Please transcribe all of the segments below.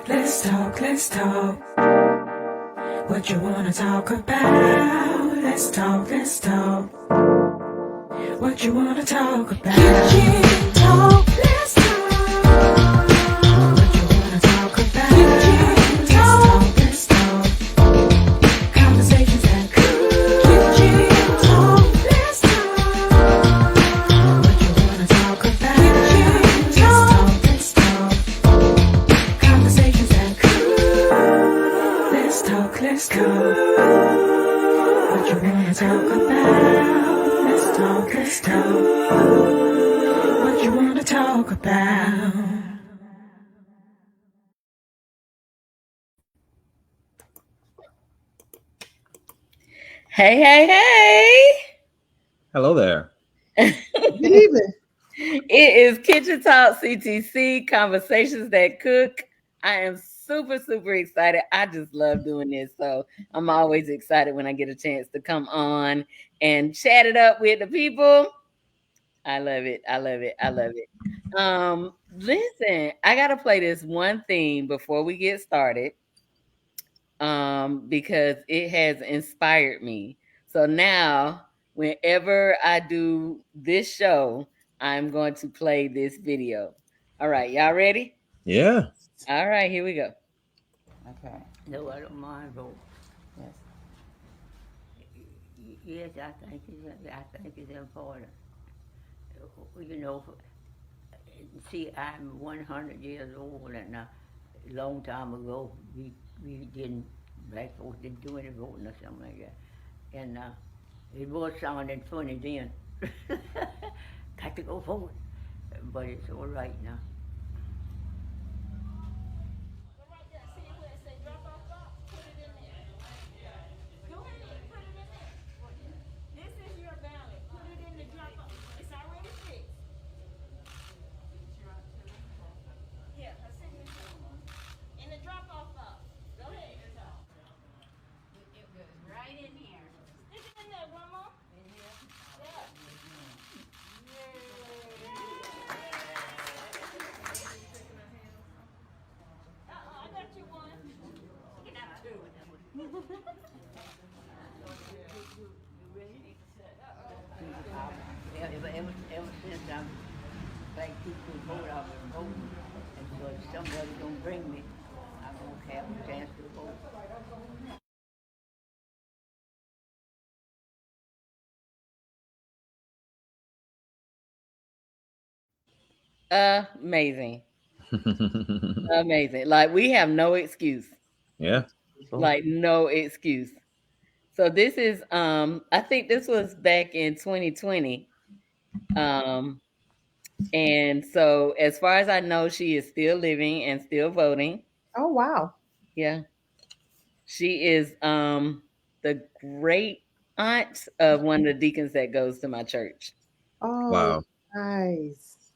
let's talk, let's talk. What you wanna talk about? Let's talk, let's talk. What you wanna talk about? Kitchen talk, let's talk. What you wanna talk about? Kitchen talk, let's talk. Conversations that could. Kitchen talk, let's talk. What you wanna talk about? Kitchen talk, let's talk. Conversations that could. Let's talk, let's talk. What you wanna talk about? Let's talk, let's talk. What you wanna talk about? Hey, hey, hey. Hello there. Good evening. It is Kitchen Talk CTC, Conversations That Cook. I am super, super excited. I just love doing this. So I'm always excited when I get a chance to come on and chat it up with the people. I love it. I love it. I love it. Listen, I gotta play this one theme before we get started. Because it has inspired me. So now, whenever I do this show, I'm going to play this video. All right, y'all ready? Yeah. All right, here we go. Okay. No, I don't mind vote. Yes. Yes, I think it's important. You know, see, I'm 100 years old, and a long time ago, we didn't, black folks didn't do any voting or something like that. And it was sounding funny then. Got to go vote. But it's all right now. Ever since I'm like people vote, I've been voting. And so if somebody don't bring me, I won't have a chance to vote. Amazing. Amazing. Like, we have no excuse. Yeah. Like, no excuse. So this is I think this was back in 2020. Um and so as far as I know, she is still living and still voting. Oh, wow. Yeah. She is the great aunt of one of the deacons that goes to my church. Oh, Wow. nice.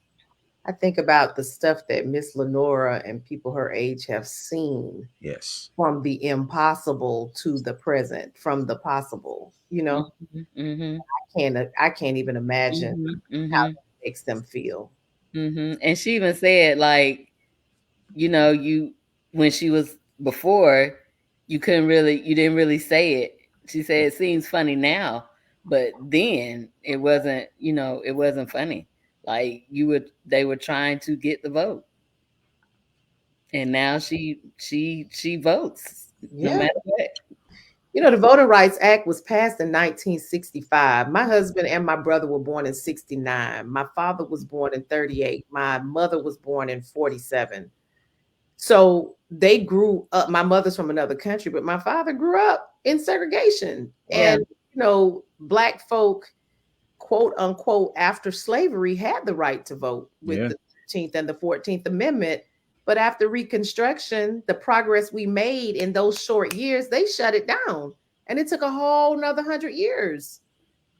I think about the stuff that Miss Lenora and people her age have seen Yes. from the impossible to the present, from the possible. Mhm. Mhm. I can't even imagine Mhm. how Mhm. that makes them feel. Mhm. And she even said, like, you when she was before, you didn't really say it. She said it seems funny now, but then it wasn't funny. Like, they were trying to get the vote. And now she votes no Yeah. matter what. The Voting Rights Act was passed in 1965. My husband and my brother were born in 69. My father was born in 38. My mother was born in 47. So they grew up. My mother's from another country, but my father grew up in segregation. Yeah. And, black folk, quote unquote, after slavery had the right to vote with Yeah. the 13th and the 14th Amendment. But after Reconstruction, the progress we made in those short years, they shut it down. And it took a whole nother 100 years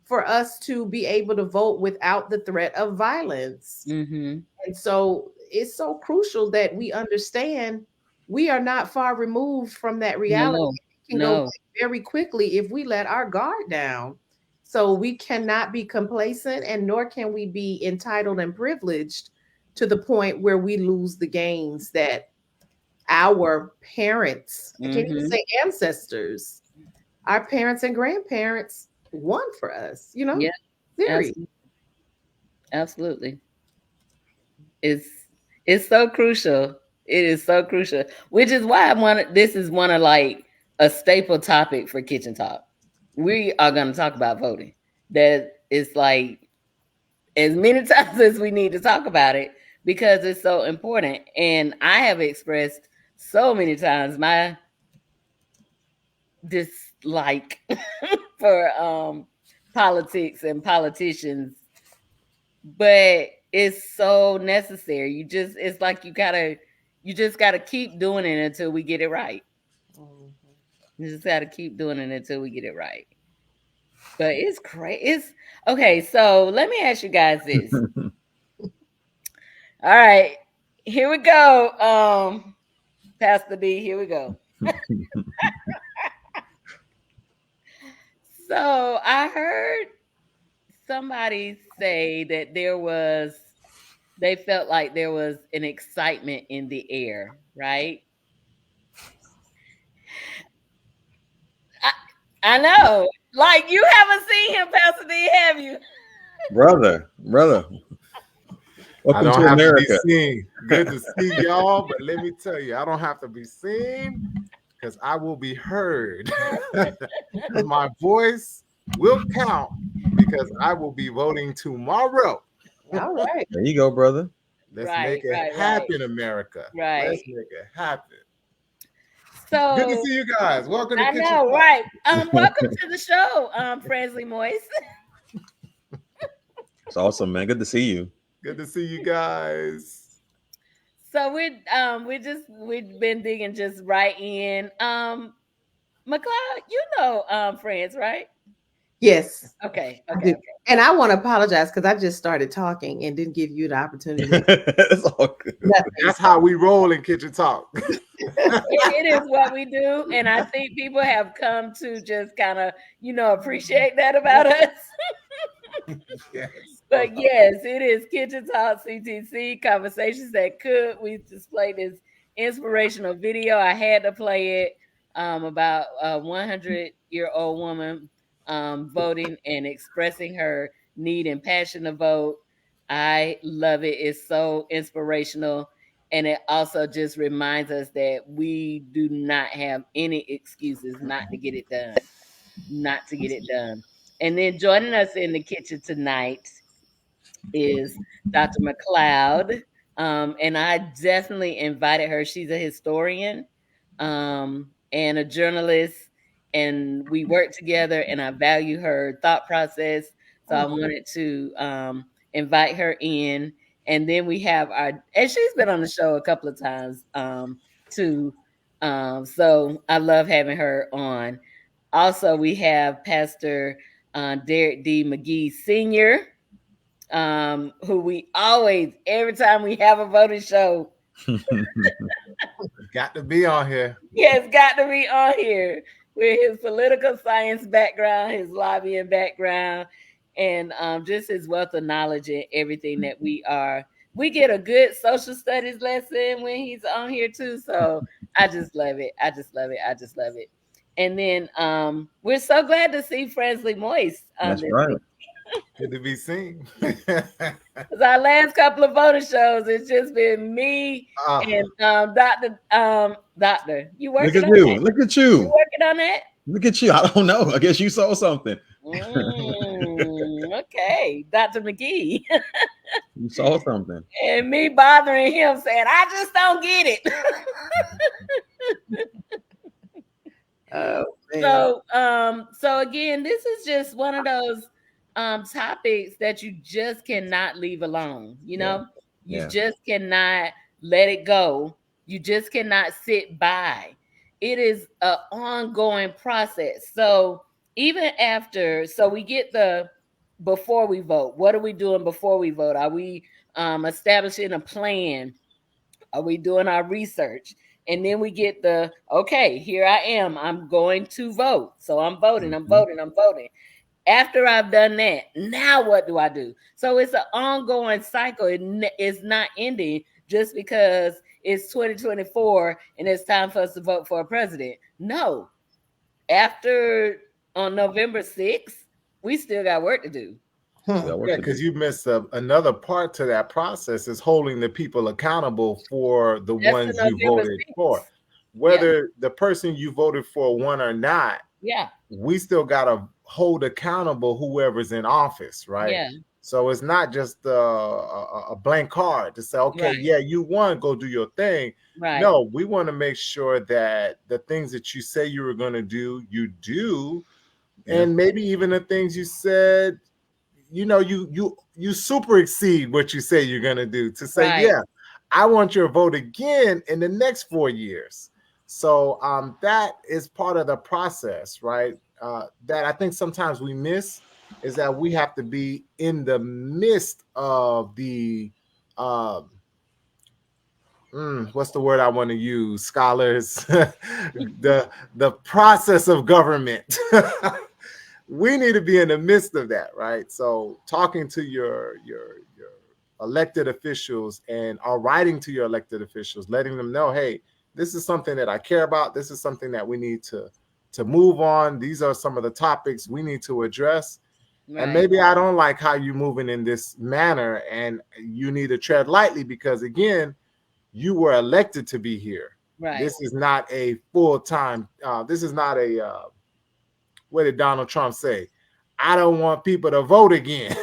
for us to be able to vote without the threat of violence. Mhm. And so it's so crucial that we understand we are not far removed from that reality. No. It can go No. very quickly if we let our guard down. So we cannot be complacent, and nor can we be entitled and privileged to the point where we lose the gains that our parents, I can't even Mhm. say ancestors, our parents and grandparents won for us, you know? Yeah, Serious. absolutely. It's so crucial. It is so crucial, which is why this is one of like a staple topic for Kitchen Talk. We are going to talk about voting. That it's like as many times as we need to talk about it because it's so important. And I have expressed so many times my dislike for politics and politicians, but it's so necessary. It's like you just gotta keep doing it until we get it right. Mhm. You just gotta keep doing it until we get it right. But it's crazy. It's okay. So let me ask you guys this. All right, here we go. Pastor D, here we go. So I heard somebody say that they felt like there was an excitement in the air, right? I, I know. Like you haven't seen him, Pastor D, have you? brother. I Welcome don't to have to be America. seen. Good to see y'all, but let me tell you, I don't have to be seen because I will be heard. My voice will count because I will be voting tomorrow. All right. There you go, brother. Let's Right, make it right, right, happen, America. right. Let's make it happen. Good to So see you guys. Welcome to I Kitchen know, Talk. right? Welcome to the show, Fransley Moist. It's awesome, man. Good to see you. Good to see you guys. So we've been digging just right in. McLeod, you know France, right? Yes, Okay, I okay, do. okay. And I want to apologize because I just started talking and didn't give you the opportunity to It's all good. nothing. That's how we roll in Kitchen Talk. It is what we do, and I think people have come to just kind of, appreciate that about us. Yes. But yes, it is Kitchen Talk CTC Conversations That Could. We displayed this inspirational video. I had to play it about a 100-year-old woman voting and expressing her need and passion to vote. I love it. It's so inspirational. And it also just reminds us that we do not have any excuses not to get it done. Not to get it done. And then joining us in the kitchen tonight is Dr. McLeod. And I definitely invited her. She's a historian and a journalist. And we work together, and I value her thought process. So I wanted to invite her in. And then we have and she's been on the show a couple of times too. So I love having her on. Also, we have Pastor Darrick D. McGhee Sr., who we always, every time we have a voting show, Got to be on here. he has got to be on here with his political science background, his lobbying background, and just his wealth of knowledge and everything that we are. We get a good social studies lesson when he's on here too. So I just love it. I just love it. I just love it. And then we're so glad to see Fransley Moist on That's this right. week. Good to be seen. Because our last couple of voting shows, it's just been me and Doctor. You Look working at on you. that? Look at You you. working on that? Look at you. I don't know. I guess you saw something. Okay, Dr. McGhee. You saw something. And me bothering him saying, I just don't get it. Oh, man. So again, this is just one of those topics that you just cannot leave alone. You Yeah. just cannot let it go. You just cannot sit by. It is an ongoing process. So even after, so we get the before we vote. What are we doing before we vote? Are we establishing a plan? Are we doing our research? And then we get okay, here I am. I'm going to vote. So I'm voting, I'm voting, I'm voting. After I've done that, now what do I do? So it's an ongoing cycle. It's not ending just because it's 2024 and it's time for us to vote for a president. No. After on November 6th, we still got work to do. Yeah, because you missed another part to that process is holding the people accountable for the That's ones the you November voted 6th. for. Whether the person you voted for won or not, Yeah. we still got to hold accountable whoever's in office, right? Yeah. So it's not just a blank card to say, okay, Right. yeah, you won, go do your thing. Right. No, we want to make sure that the things that you say you were going to do, you do. Yeah. And maybe even the things you said, you know, you super exceed what you say you're going to do to say, Right. yeah, I want your vote again in the next 4 years. So that is part of the process, right? That I think sometimes we miss is that we have to be in the midst of the what's the word I want to use? Scholars, the process of government. We need to be in the midst of that, right? So talking to your elected officials and writing to your elected officials, letting them know, hey, this is something that I care about. This is something that we need to move on. These are some of the topics we need to address. Right. And maybe I don't like how you're moving in this manner, and you need to tread lightly because, again, you were elected to be here. Right. This is not a full-time, this is not a, what did Donald Trump say? I don't want people to vote again.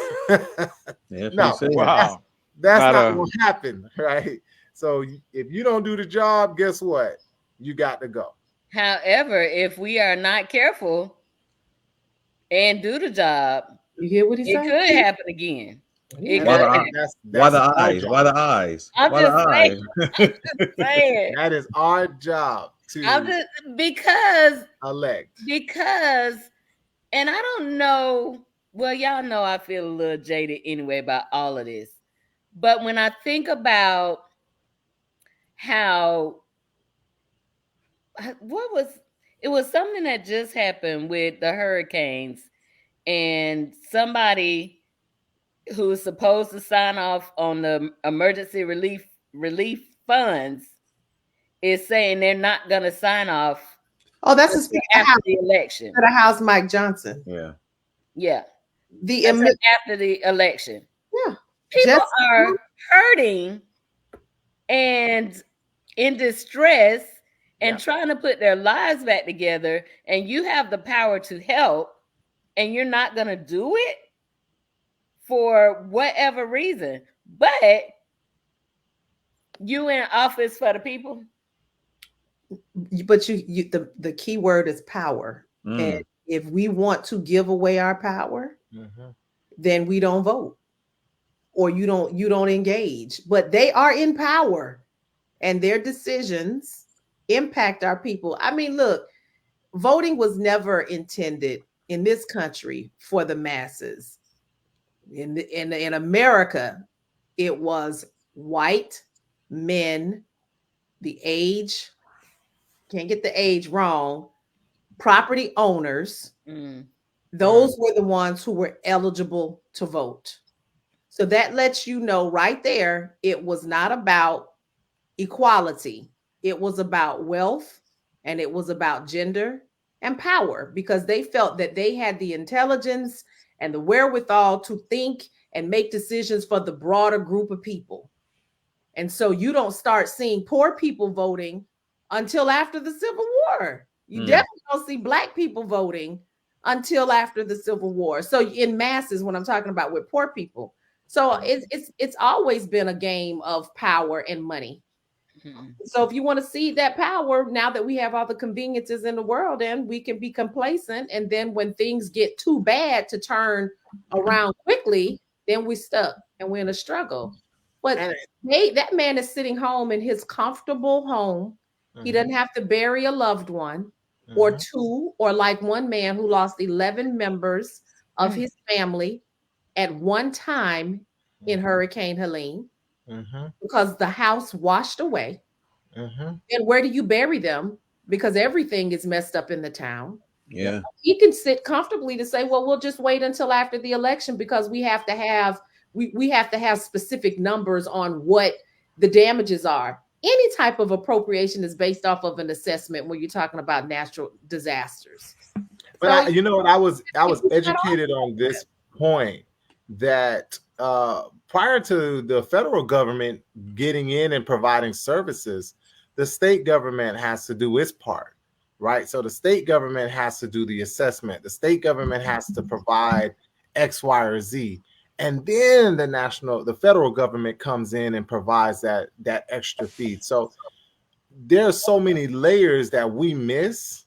Yeah, No, Wow. that's Not not a- going to happen, right? So if you don't do the job, guess what? You got to go. However, if we are not careful and do the job, You hear what he it said? could happen again. It And could Why the happen. Why the our eyes? job. Why the eyes? I'm Why just the saying. eyes? Saying. That is our job I'm to just because elect. and I don't know. Well, y'all know I feel a little jaded anyway about all of this. But when I think about how it was something that just happened with the hurricanes, and somebody who is supposed to sign off on the emergency relief funds is saying they're not going to sign off Oh, that's the Speaker of the after House. the election. Speaker of the House, Mike Johnson. Yeah. Yeah. The That's emi- after the election. yeah, People Just- are hurting and in distress and Yeah. trying to put their lives back together, and you have the power to help, and you're not going to do it for whatever reason. But you in office for the people. but you the key word is power. Mm. And if we want to give away our power, then we don't vote, or you don't engage. But they are in power, and their decisions impact our people. I mean, look, voting was never intended in this country for the masses. In America, it was white men, the age, can't get the age wrong, property owners. Those were the ones who were eligible to vote. So that lets you know right there, it was not about equality. It was about wealth, and it was about gender and power, because they felt that they had the intelligence and the wherewithal to think and make decisions for the broader group of people. And so you don't start seeing poor people voting until after the Civil War. You definitely don't see Black people voting until after the Civil War. So in masses, when I'm talking about with poor people. So it's always been a game of power and money. So if you want to see that power, now that we have all the conveniences in the world, and we can be complacent, and then when things get too bad to turn around quickly, then we're stuck and we're in a struggle. But that man is sitting home in his comfortable home. He doesn't have to bury a loved one or two, or like one man who lost 11 members of his family at one time in Hurricane Helene, because the house washed away. And where do you bury them? Because everything is messed up in the town. Yeah. He can sit comfortably to say, well, we'll just wait until after the election, because we have to have we have to have specific numbers on what the damages are. Any type of appropriation is based off of an assessment when you're talking about natural disasters. But So you know what? I was it's not educated on this point that prior to the federal government getting in and providing services, the state government has to do its part, right? So the state government has to do the assessment. The state government has to provide X, Y, or Z. And then the federal government comes in and provides that extra fee. So there's so many layers that we miss,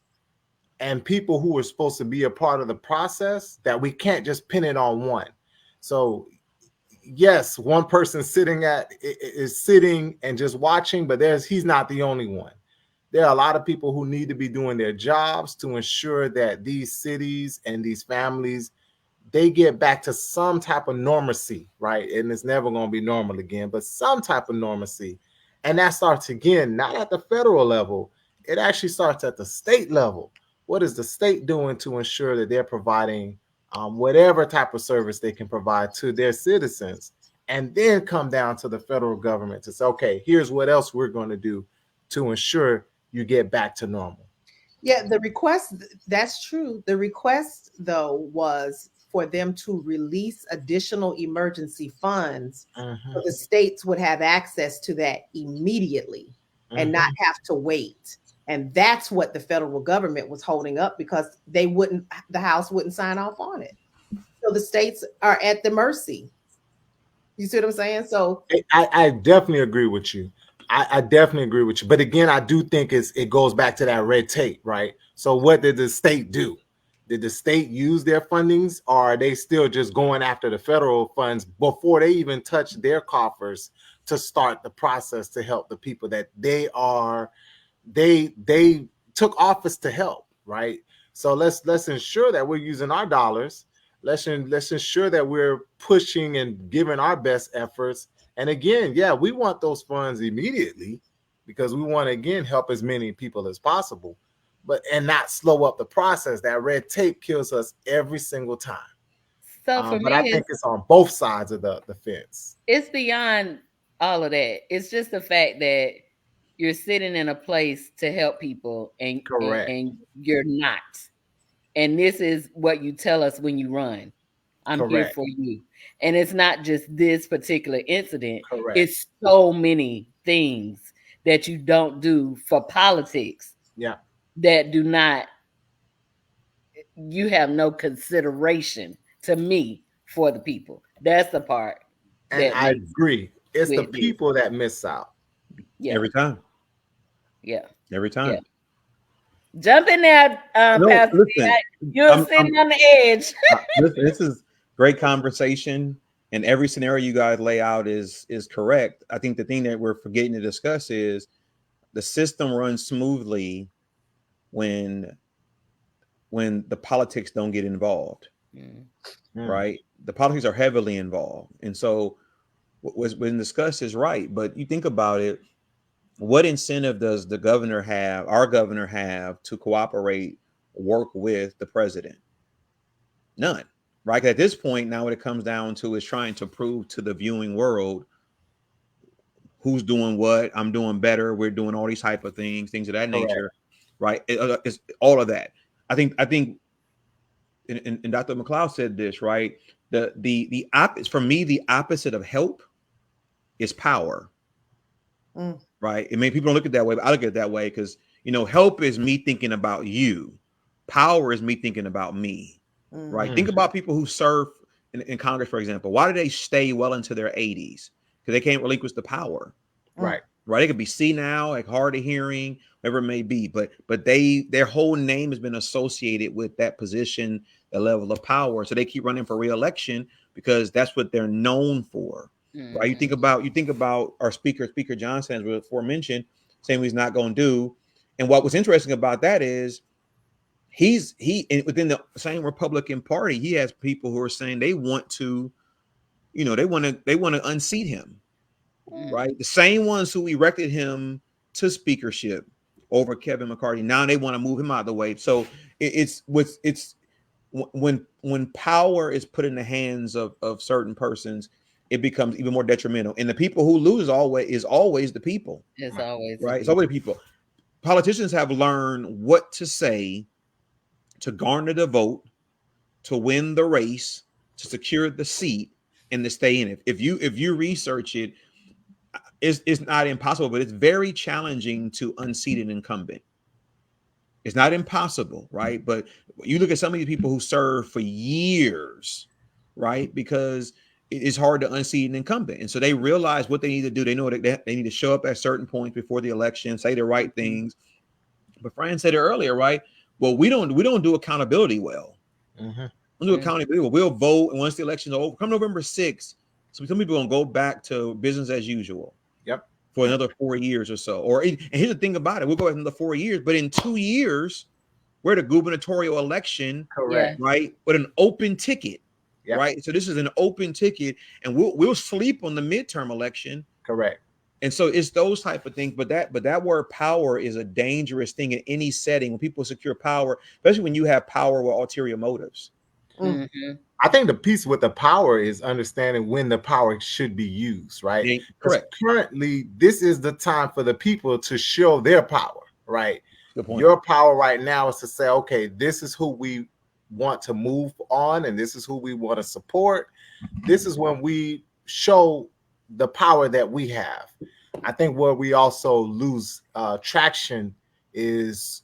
and people who are supposed to be a part of the process, that we can't just pin it on one. So yes, one person is sitting and just watching, but he's not the only one. There are a lot of people who need to be doing their jobs to ensure that these cities and these families, they get back to some type of normalcy, right? And it's never going to be normal again, but some type of normalcy. And that starts again, not at the federal level. It actually starts at the state level. What is the state doing to ensure that they're providing whatever type of service they can provide to their citizens? And then come down to the federal government to say, okay, here's what else we're going to do to ensure you get back to normal. yeah, the request, that's true. The request, though, was for them to release additional emergency funds so the states would have access to that immediately and not have to wait. And that's what the federal government was holding up, because the House wouldn't sign off on it. So the states are at the mercy. You see what I'm saying? So I definitely agree with you. I definitely agree with you. But again, I do think it goes back to that red tape, right? So what did the state do? Did the state use their fundings, or are they still just going after the federal funds before they even touch their coffers to start the process to help the people that they took office to help, right? So let's ensure that we're using our dollars. Let's ensure that we're pushing and giving our best efforts. And again, yeah, we want those funds immediately because we want to, again, help as many people as possible, and not slow up the process. That red tape kills us every single time. So for but me, I think it's on both sides of the fence. It's beyond all of that. It's just the fact that you're sitting in a place to help people and you're not. And this is what you tell us when you run. I'm here for you. And it's not just this particular incident. Correct. It's so many things that you don't do for politics. Yeah. That do not, you have no consideration to me for the people. That's the part. And I agree. It's the people that miss out. Yeah. Every time. Yeah. Every time. Yeah. Jump in there, Pastor. Listen, you're sitting on the edge. This is great conversation, and every scenario you guys lay out is correct. I think the thing that we're forgetting to discuss is the system runs smoothly when the politics don't get involved, right? The politics are heavily involved, and so what's been discussed is right. But you think about it. What incentive does our governor have to cooperate, work with the president? None, right? At this point, now what it comes down to is trying to prove to the viewing world who's doing what. I'm doing better. We're doing all these type of things of that nature, right? It's all of that. I think, and Dr. McLeod said this, right? The for me, the opposite of help is power. Right. I mean, people don't look at it that way, but I look at it that way because, help is me thinking about you. Power is me thinking about me. Right. Think about people who serve in Congress, for example. Why do they stay well into their 80s? Because they can't relinquish the power. Right. Right. They could be senile, like hard of hearing, whatever it may be. But their whole name has been associated with that position, the level of power. So they keep running for re-election because that's what they're known for. Right. You think about our Speaker Johnson, as was aforementioned, saying what he's not going to do. And what was interesting about that is within the same Republican Party, he has people who are saying they want to, they want to unseat him. Right. The same ones who elected him to speakership over Kevin McCarthy. Now they want to move him out of the way. So it's when power is put in the hands of certain persons, it becomes even more detrimental. And the people who lose is always the people, It's always right? It's always the people. Politicians have learned what to say to garner the vote, to win the race, to secure the seat, and to stay in it. If you research it, it's not impossible, but it's very challenging to unseat an incumbent. It's not impossible, right? But you look at some of these people who serve for years, right? Because it's hard to unseat an incumbent. And so they realize what they need to do. They know that they need to show up at certain points before the election, say the right things. But Fran said it earlier, right? Well, we don't do accountability well. Mm-hmm. We'll do accountability well. We'll vote, and once the election's over, come November 6th, some people are gonna go back to business as usual. Yep. For another 4 years or so. And here's the thing about it: we'll go another 4 years, but in 2 years, we're at a gubernatorial election, Correct. right? With an open ticket, Yep. right? So this is an open ticket, and we'll sleep on the midterm election. Correct. And so it's those type of things. But that word power is a dangerous thing in any setting. When people secure power, especially when you have power with ulterior motives. Mm-hmm. I think the piece with the power is understanding when the power should be used, right? Correct. Currently, this is the time for the people to show their power, right? Good point. Your power right now is to say, okay, this is who we want to move on, and this is who we want to support. This is when we show the power that we have. I think where we also lose traction is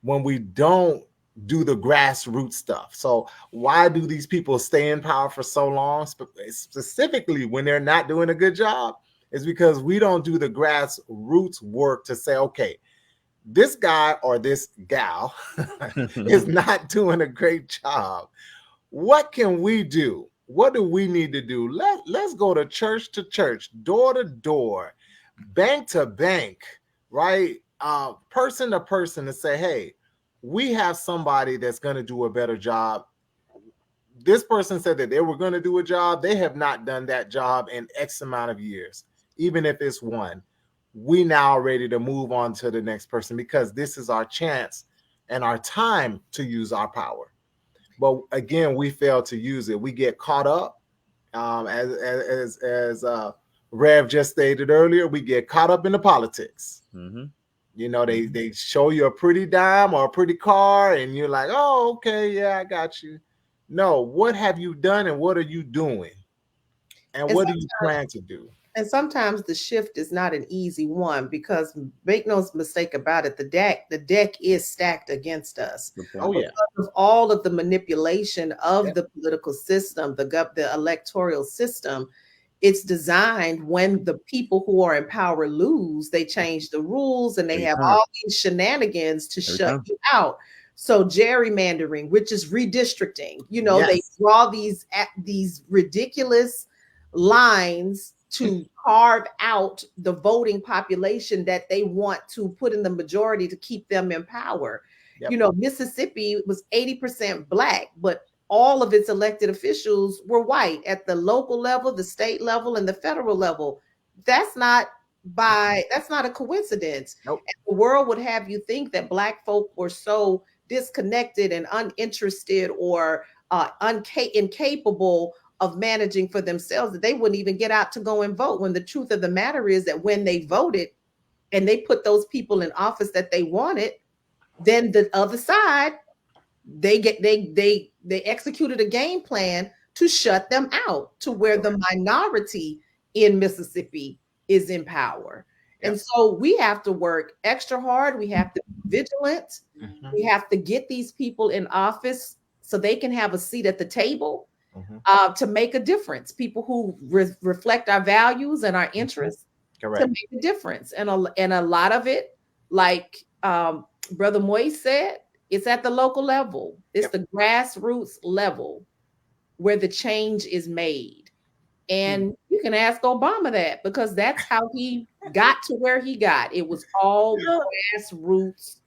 when we don't do the grassroots stuff. So why do these people stay in power for so long? Specifically, when they're not doing a good job, is because we don't do the grassroots work to say, okay, this guy or this gal is not doing a great job. What can we do? What do we need to do? Let's go to church, door to door, bank to bank, right? Person to person, to say, hey, we have somebody that's going to do a better job. This person said that they were going to do a job. They have not done that job in X amount of years. Even if it's one, we now are ready to move on to the next person, because this is our chance and our time to use our power. But again, we fail to use it. We get caught up, as Rev just stated earlier. We get caught up in the politics. Mm-hmm. You know, they show you a pretty dime or a pretty car, and you're like, oh, okay, yeah, I got you. No, what have you done, and what are you doing? And what do you plan to do? And sometimes the shift is not an easy one, because make no mistake about it, the deck is stacked against us. Oh, yeah. Because of all of the manipulation of the political system, the electoral system, it's designed when the people who are in power lose, they change the rules and they have all these shenanigans to shut you out. So gerrymandering, which is redistricting, they draw these ridiculous lines to carve out the voting population that they want to put in the majority to keep them in power. Yep. Mississippi was 80% Black, but all of its elected officials were white at the local level, the state level, and the federal level. That's not a coincidence. Nope. And the world would have you think that Black folk were so disconnected and uninterested or incapable of managing for themselves that they wouldn't even get out to go and vote, when the truth of the matter is that when they voted and they put those people in office that they wanted, then the other side, they executed a game plan to shut them out, to where the minority in Mississippi is in power. Yep. And so we have to work extra hard. We have to be vigilant. Mm-hmm. We have to get these people in office so they can have a seat at the table, to make a difference. People who reflect our values and our interests, to make a difference. And a lot of it, like Brother Moise said, it's at the local level. It's the grassroots level where the change is made. And you can ask Obama that, because that's how he got to where he got. It was all grassroots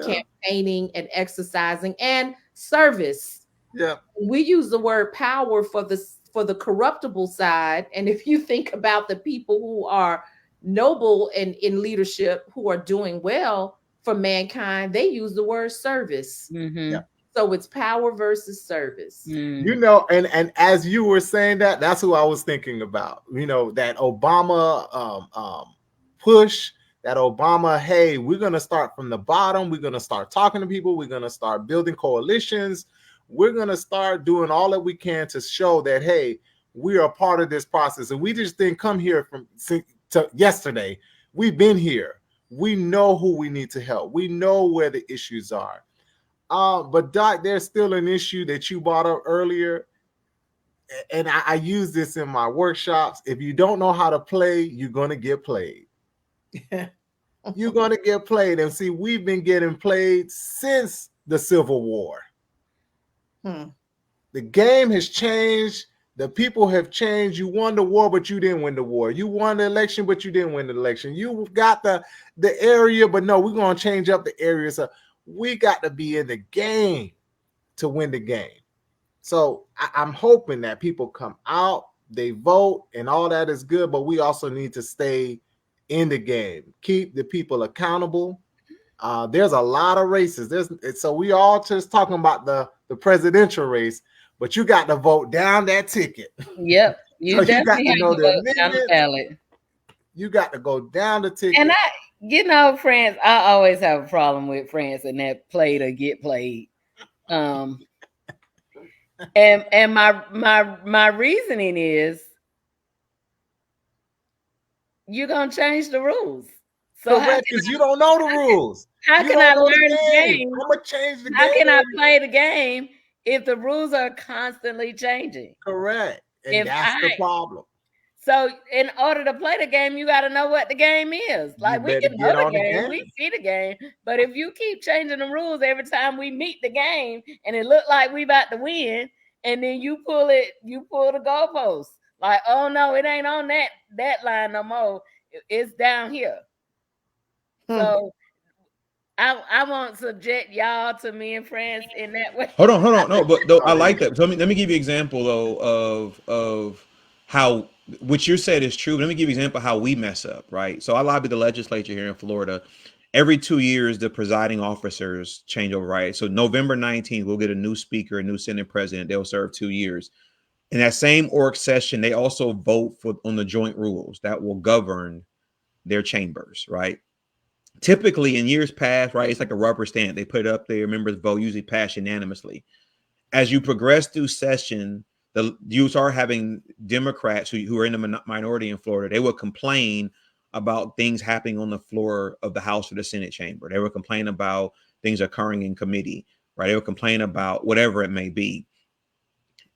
campaigning and exercising and service. Yeah. We use the word power for the corruptible side. And if you think about the people who are noble and in leadership, who are doing well for mankind, they use the word service. Mm-hmm. So it's power versus service. You know, and as you were saying that, that's who I was thinking about. You know, that Obama push, that Obama, hey, we're going to start from the bottom. We're going to start talking to people. We're going to start building coalitions. We're going to start doing all that we can to show that, hey, we are part of this process. And we just didn't come here to yesterday. We've been here. We know who we need to help. We know where the issues are. But Doc, there's still an issue that you brought up earlier. And I use this in my workshops. If you don't know how to play, you're going to get played. You're going to get played. And see, we've been getting played since the Civil War. The game has changed. The people have changed. You won the war, but you didn't win the war. You won the election, but you didn't win the election. You got the area, but no, we're going to change up the area. So we got to be in the game to win the game. So I'm hoping that people come out, they vote, and all that is good, but we also need to stay in the game. Keep the people accountable. There's a lot of races. So we all just talking about the presidential race, but you got to vote down that ticket. Yep. You So definitely have to vote down the ballot. You got to go down the ticket. And France, I always have a problem with France and that play to get played. And my reasoning is you're gonna change the rules. So because you don't know the rules. How can I learn the game? I'm gonna change the game. How can I play the game if the rules are constantly changing? Correct. And that's the problem. So in order to play the game, you got to know what the game is. Like we can know the game, we see the game, but if you keep changing the rules every time we meet the game, and it look like we about to win, and then you pull the goalpost. Like, oh no, it ain't on that line no more. It's down here. So I won't subject y'all to me and France in that way. Hold on. No, but though I like that. So let me give you an example though of how what you said is true. Let me give you an example of how we mess up, right? So I lobby the legislature here in Florida. Every 2 years, the presiding officers change over, right? So November 19th, we'll get a new speaker, a new Senate president. They'll serve 2 years. In that same org session, they also vote on the joint rules that will govern their chambers, right? Typically in years past, right, it's like a rubber stamp. They put it up there, members vote, usually pass unanimously. As you progress through session, you start having Democrats who are in the minority in Florida. They will complain about things happening on the floor of the House or the Senate chamber. They will complain about things occurring in committee, right? They will complain about whatever it may be.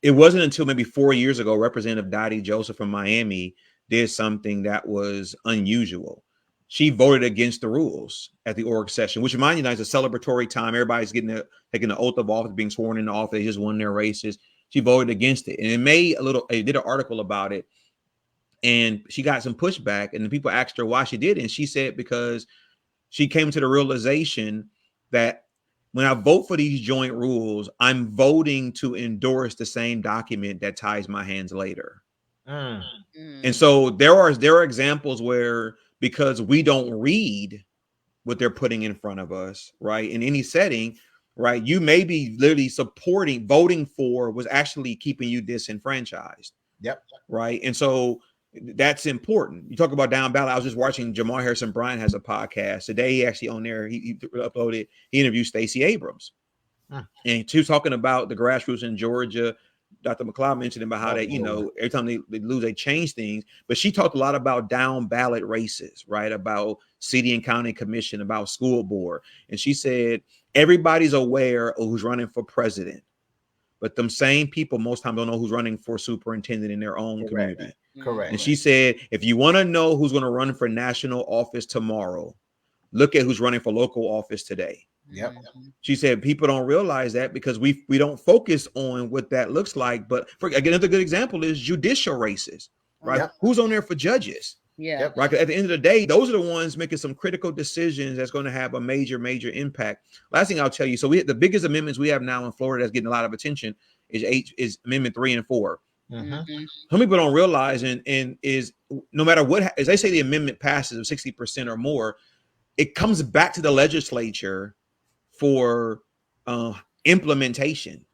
It wasn't until maybe 4 years ago, Representative Dottie Joseph from Miami did something that was unusual. She voted against the rules at the org session, which, mind you, is a celebratory time. Everybody's taking the oath of office, being sworn into office. They just won their races. She voted against it, and it did an article about it, and she got some pushback. And the people asked her why she did it, and she said because she came to the realization that when I vote for these joint rules, I'm voting to endorse the same document that ties my hands later. And so there are examples where, because we don't read what they're putting in front of us, right, in any setting, right, you may be literally voting for was actually keeping you disenfranchised. Yep. Right. And so that's important. You talk about down ballot. I was just watching Jamal Harrison Bryant has a podcast today. He actually on there, he uploaded, he interviewed Stacey Abrams. And she was talking about the grassroots in Georgia. Dr. McLeod mentioned about how every time they lose, they change things. But she talked a lot about down ballot races, right? About city and county commission, about school board. And she said, everybody's aware of who's running for president, but them same people most times don't know who's running for superintendent in their own community. Correct. And she said, if you want to know who's going to run for national office tomorrow, look at who's running for local office today. Yep. She said people don't realize that because we don't focus on what that looks like. But again, another good example is judicial races, right? Yep. Who's on there for judges? Yeah. Right. At the end of the day, those are the ones making some critical decisions that's going to have a major impact. Last thing I'll tell you. So the biggest amendments we have now in Florida that's getting a lot of attention is Amendment 3 and 4. Some people don't realize and is no matter what, as they say, the amendment passes of 60% or more, it comes back to the legislature for implementation,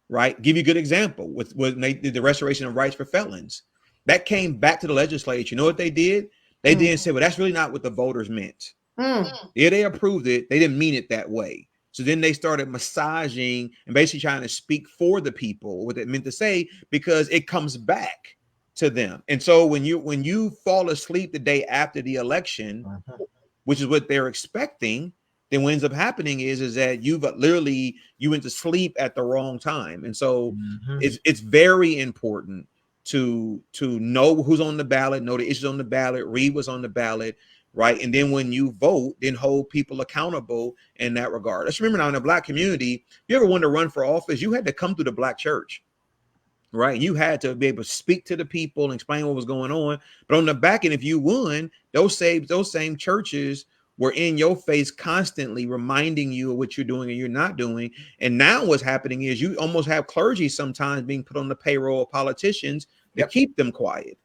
right? Give you a good example with when they did the restoration of rights for felons. That came back to the legislature. You know what they did? They didn't say, well, that's really not what the voters meant. Yeah, they approved it. They didn't mean it that way. So then they started massaging and basically trying to speak for the people, what it meant to say, because it comes back to them. And so when you fall asleep the day after the election, which is what they're expecting, then what ends up happening is that you went to sleep at the wrong time. And so it's very important to know who's on the ballot, know the issues on the ballot, read what's on the ballot, right? And then when you vote, then hold people accountable in that regard. Let's remember now, in the Black community, if you ever wanted to run for office, you had to come through the Black church, right? You had to be able to speak to the people and explain what was going on. But on the back end, if you won, those same churches were in your face constantly reminding you of what you're doing and you're not doing. And now what's happening is you almost have clergy sometimes being put on the payroll of politicians to keep them quiet.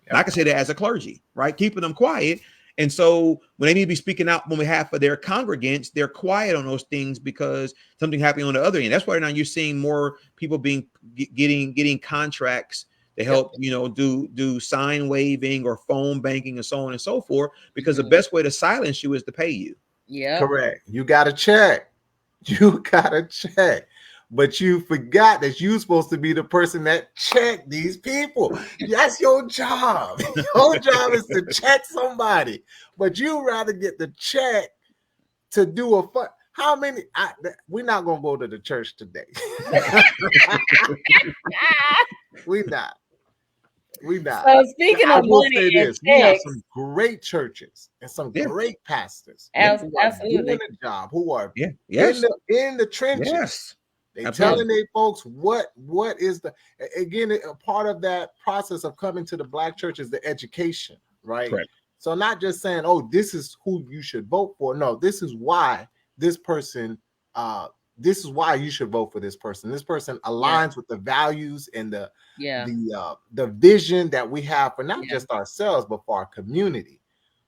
And I can say that as a clergy, right? Keeping them quiet. And so when they need to be speaking out on behalf of their congregants, they're quiet on those things because something happening on the other end. That's why now you're seeing more people getting contracts to help, do sign waving or phone banking and so on and so forth, because the best way to silence you is to pay you. Yeah. Correct. You got to check. You got to check. But you forgot that you're supposed to be the person that check these people. That's your job. Your job is to check somebody. But you rather get the check to do a fun. How many? We're not going to go to the church today. We're not. So speaking of money and checks, we have some great churches and some great pastors absolutely doing the job, who are in the trenches. Yes. They telling their folks what is a part of that process of coming to the Black church is the education, right? Correct. So not just saying, oh, this is who you should vote for. No, this is why this person, this is why you should vote for this person. This person aligns with the values and the vision that we have for not just ourselves, but for our community.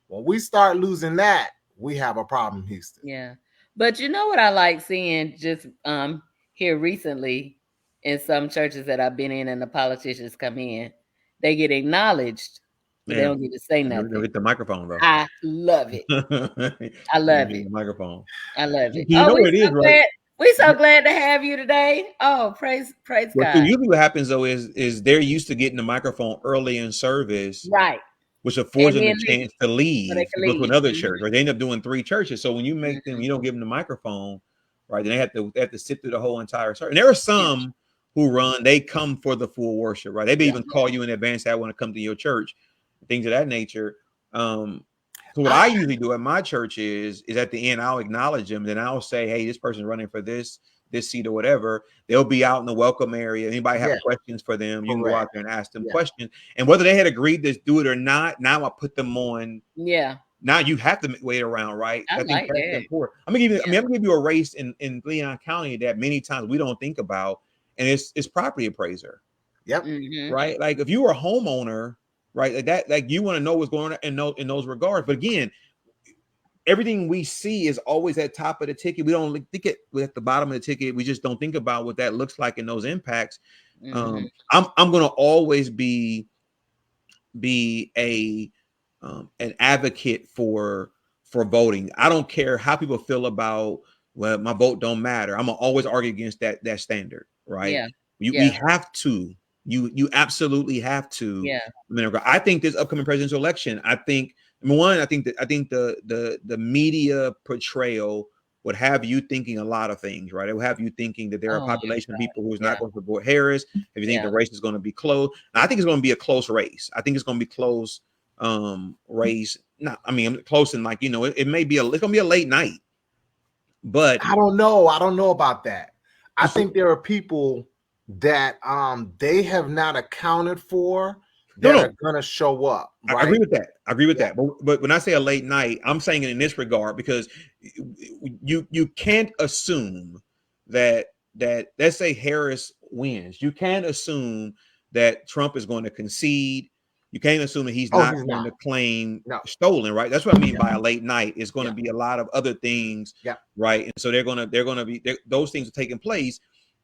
When we start losing that, we have a problem, Houston. Yeah. But you know what I like seeing just here recently in some churches that I've been in, and the politicians come in, they get acknowledged, but they don't get to say nothing. They'll get the microphone, though. I love it. I love it. The microphone. I love it. You know what it is, right? We're so glad to have you today. Oh, praise God. Usually what happens, though, is they're used to getting the microphone early in service. Right. Which affords them a chance to leave, to go to another church, or they end up doing 3 churches. So when you make them, you don't give them the microphone, right? Then they have to sit through the whole entire service. And there are some who they come for the full worship, right? They may even call you in advance that I want to come to your church, things of that nature. So what I usually do at my church is at the end, I'll acknowledge them, then I'll say, hey, this person's running for this seat or whatever. They'll be out in the welcome area. Anybody have questions for them, you can go out there and ask them questions. And whether they had agreed to do it or not, now I put them on. Yeah. Now you have to wait around, right? I think that's important. I'm gonna give you a race in Leon County that many times we don't think about, and it's property appraiser. Yep. Right. Like if you were a homeowner, right, like that, like you want to know what's going on in those regards. But again, everything we see is always at top of the ticket. We don't think it at the bottom of the ticket. We just don't think about what that looks like and those impacts. I'm going to always be an advocate for voting. I don't care how people feel about, well, my vote don't matter. I'm gonna always argue against that standard, right? We have to. You absolutely have to. I think this upcoming presidential election, I think the media portrayal would have you thinking a lot of things, right? It would have you thinking that there are a population of people who's not going to support Harris. If you think the race is going to be close, I think it's going to be a close race. I think it's going to be close race. Close and it may be it's going to be a late night. But I don't know about that. I think there are people that they have not accounted for that are gonna show up. Right? I agree with that. But when I say a late night, I'm saying it in this regard because you can't assume that let's say Harris wins. You can't assume that Trump is going to concede. you can't assume that he's Oh, not he's going to not. claim No. stolen, right? That's what I mean by a late night. It's going to be a lot of other things, right? And so they're going to be those things are taking place,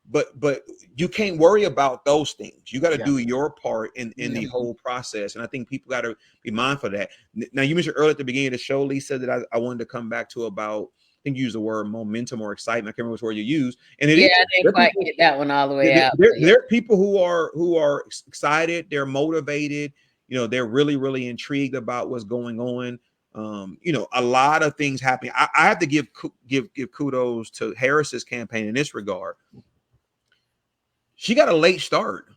but you can't worry about those things. You got to do your part in the whole process, and I think people got to be mindful of that. Now, you mentioned earlier at the beginning of the show, Lisa, that I wanted to come back to about. I think you used the word momentum or excitement. I can't remember which word you used, and it is. I didn't quite get that one all the way out. There are people who are excited. They're motivated. You know, they're really, really intrigued about what's going on. You know, a lot of things happening. I have to give kudos to Harris's campaign in this regard. She got a late start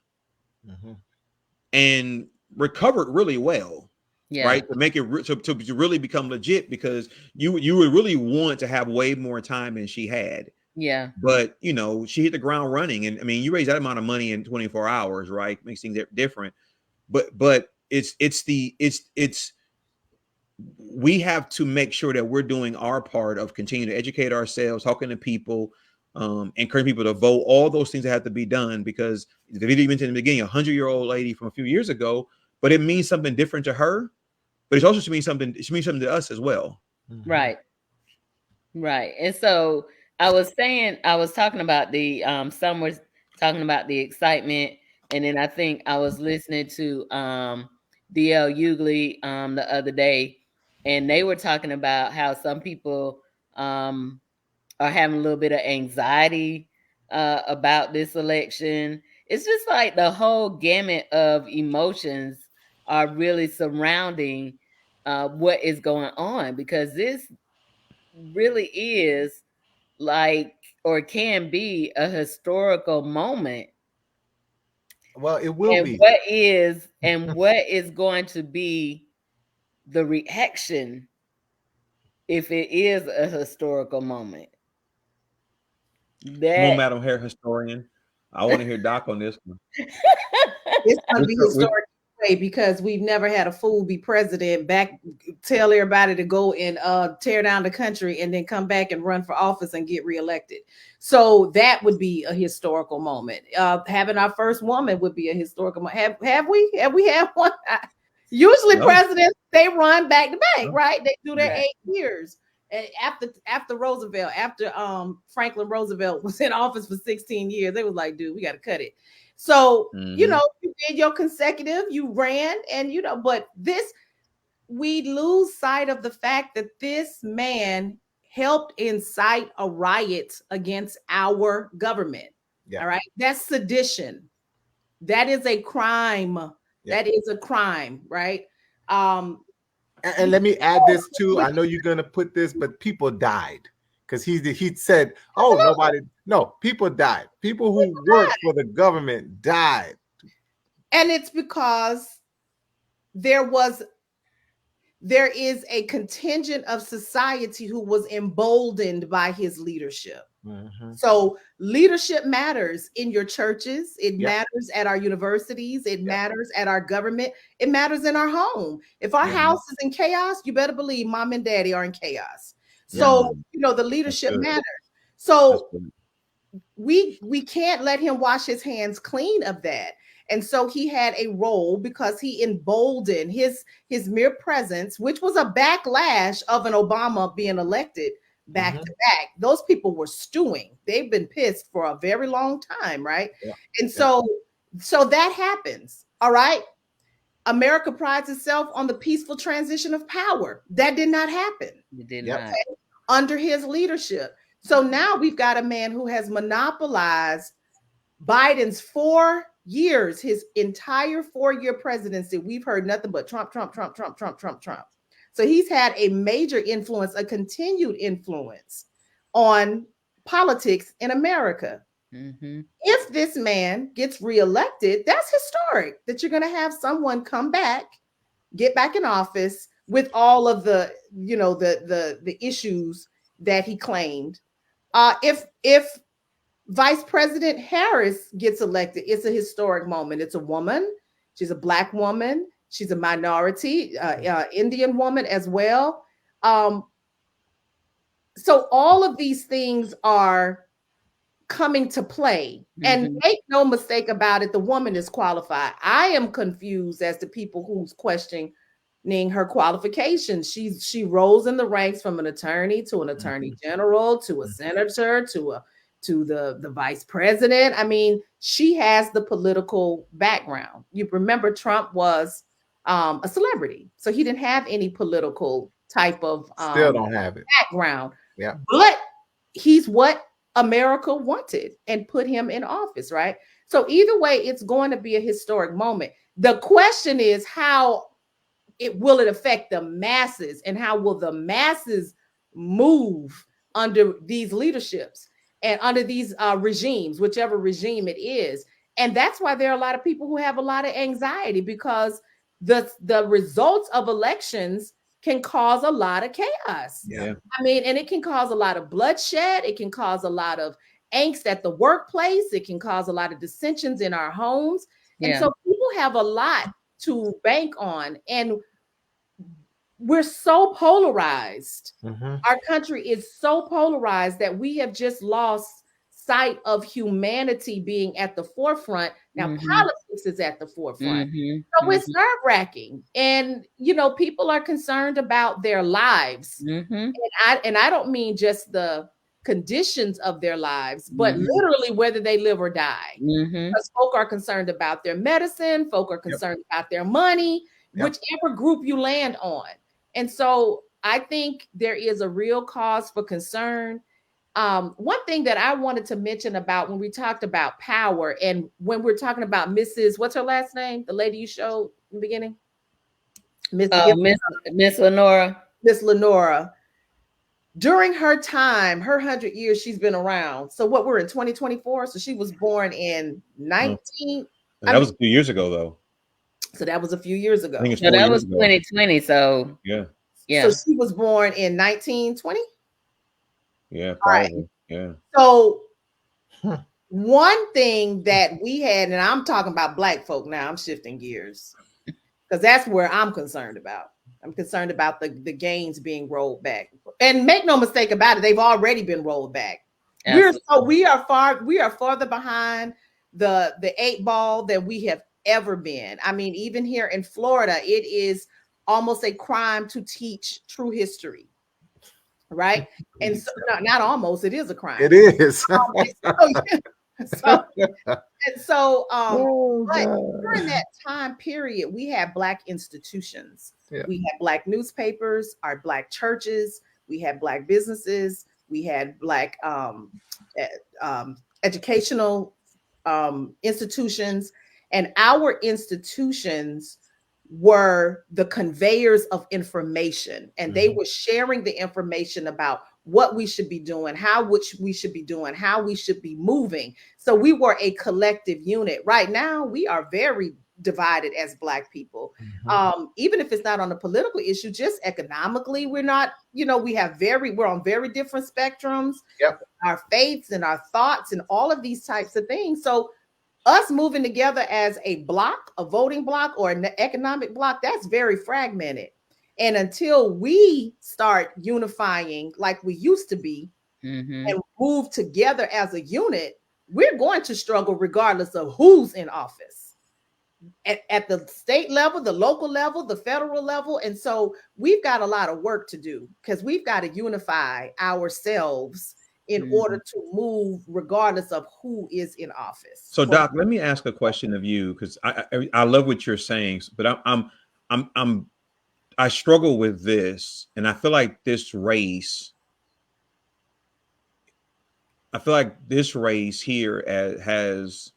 and recovered really well. Right, to make it to really become legit, because you would really want to have way more time than she had. Yeah, but you know, she hit the ground running, and I mean, you raise that amount of money in 24 hours, right? Makes things different. But it's we have to make sure that we're doing our part of continuing to educate ourselves, talking to people, encouraging people to vote. All those things that have to be done, because the video you mentioned in the beginning, 100-year-old lady from a few years ago, but it means something different to her. But it's also means something to us as well. Right. And so I was talking about the some were talking about the excitement, and then I think I was listening to DL Hughley the other day, and they were talking about how some people are having a little bit of anxiety about this election. It's just like the whole gamut of emotions are really surrounding what is going on, because this really is like, or can be, a historical moment. Well, it will be. What is going to be the reaction if it is a historical moment? Come on, Madam Hair Historian. I want to hear Doc on this one. It's going to be historic way, because we've never had a fool be president, tell everybody to go and tear down the country, and then come back and run for office and get reelected. So that would be a historical moment. Having our first woman would be a historical moment. Have we had one? Usually presidents, they run back to back, right? They do their 8 years. After Roosevelt, after Franklin Roosevelt was in office for 16 years, they was like, dude, we got to cut it. So, you know, you did your consecutive, you ran, and, you know, but we lose sight of the fact that this man helped incite a riot against our government. All right. That's sedition. That is a crime. That is a crime, right? And let me add this too. I know you're going to put this, but people died. Because he said, people died. People who worked for the government died. And it's because there is a contingent of society who was emboldened by his leadership. So leadership matters in your churches. It matters at our universities. It matters at our government. It matters in our home. If our house is in chaos, you better believe mom and daddy are in chaos. So, you know, the leadership matters. So we can't let him wash his hands clean of that. And so he had a role, because he emboldened his mere presence, which was a backlash of an Obama being elected back to back. Those people were stewing. They've been pissed for a very long time, right? And so that happens. All right. America prides itself on the peaceful transition of power. That did not happen. It did not. Under his leadership. So now we've got a man who has monopolized Biden's 4 years, his entire 4-year presidency. We've heard nothing but Trump, Trump, Trump, Trump, Trump, Trump, Trump. So he's had a major influence, a continued influence on politics in America. If this man gets reelected, that's historic, that you're going to have someone come back, get back in office with all of the, you know, the issues that he claimed. If Vice President Harris gets elected, it's a historic moment. It's a woman. She's a Black woman. She's a minority, Indian woman as well. So all of these things are coming to play. And make no mistake about it, the woman is qualified. I am confused as to people who's questioning her qualifications. She rose in the ranks from an attorney to an attorney general to a senator to the vice president. I mean, she has the political background. You remember Trump was a celebrity, so he didn't have any political type of still don't have it background. Yeah, but he's what America wanted and put him in office, right? So either way, it's going to be a historic moment. The question is how will it affect the masses, and how will the masses move under these leaderships and under these regimes, whichever regime it is. And that's why there are a lot of people who have a lot of anxiety, because the results of elections can cause a lot of chaos. Yeah. I mean, and it can cause a lot of bloodshed. It can cause a lot of angst at the workplace. It can cause a lot of dissensions in our homes. And so people have a lot to bank on. And we're so polarized. Our country is so polarized that we have just lost sight of humanity being at the forefront. Now, politics is at the forefront. So it's nerve-wracking. And, you know, people are concerned about their lives. And I don't mean just the conditions of their lives, but literally whether they live or die. Because folk are concerned about their medicine, folk are concerned about their money, whichever group you land on. And so I think there is a real cause for concern. One thing that I wanted to mention about when we talked about power, and when we're talking about Mrs. What's her last name? The lady you showed in the beginning? Miss Lenora. Miss Lenora. During her time, her 100 years she's been around. So what, we're in 2024. So she was born in 19. That was a few years ago, though. So that was a few years ago. No, that was 2020. So yeah. So she was born in 1920. Yeah, probably. Right. Yeah. So one thing that we had, and I'm talking about Black folk now, I'm shifting gears because that's where I'm concerned about. I'm concerned about the gains being rolled back. And make no mistake about it, they've already been rolled back. We are farther behind the 8 ball than we have ever been. I mean, even here in Florida, it is almost a crime to teach true history. Right. And so not almost, it is a crime. It is. But during that time period, we had Black institutions. We had Black newspapers, our Black churches, we had Black businesses, we had Black educational institutions, and our institutions were the conveyors of information, and they were sharing the information about what we should be doing, how we should be doing, how we should be moving. So we were a collective unit. Right now, we are very divided as Black people. Even if it's not on a political issue, just economically, we're not, we're on very different spectrums, our faiths and our thoughts and all of these types of things. So us moving together as a block, a voting block or an economic block, that's very fragmented. And until we start unifying like we used to be and move together as a unit, we're going to struggle regardless of who's in office at the state level, the local level, the federal level. And so we've got a lot of work to do because we've got to unify ourselves in order to move regardless of who is in office. So Doc, let me ask a question of you, because I love what you're saying, but I struggle with this, and I feel like this race here has,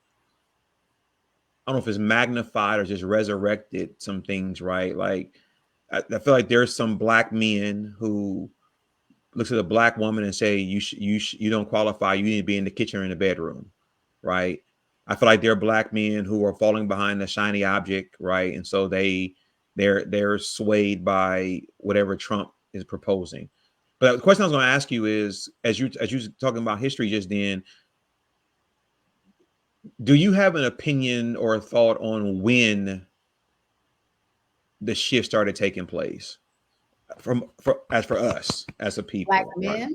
I don't know if it's magnified or just resurrected some things, right? Like I feel like there's some Black men who looks at a Black woman and say, you don't qualify. You need to be in the kitchen or in the bedroom, right? I feel like there are Black men who are falling behind the shiny object, right? And so they're swayed by whatever Trump is proposing. But the question I was going to ask you is, as you talking about history just then, do you have an opinion or a thought on when the shift started taking place? For us as a people, Black men,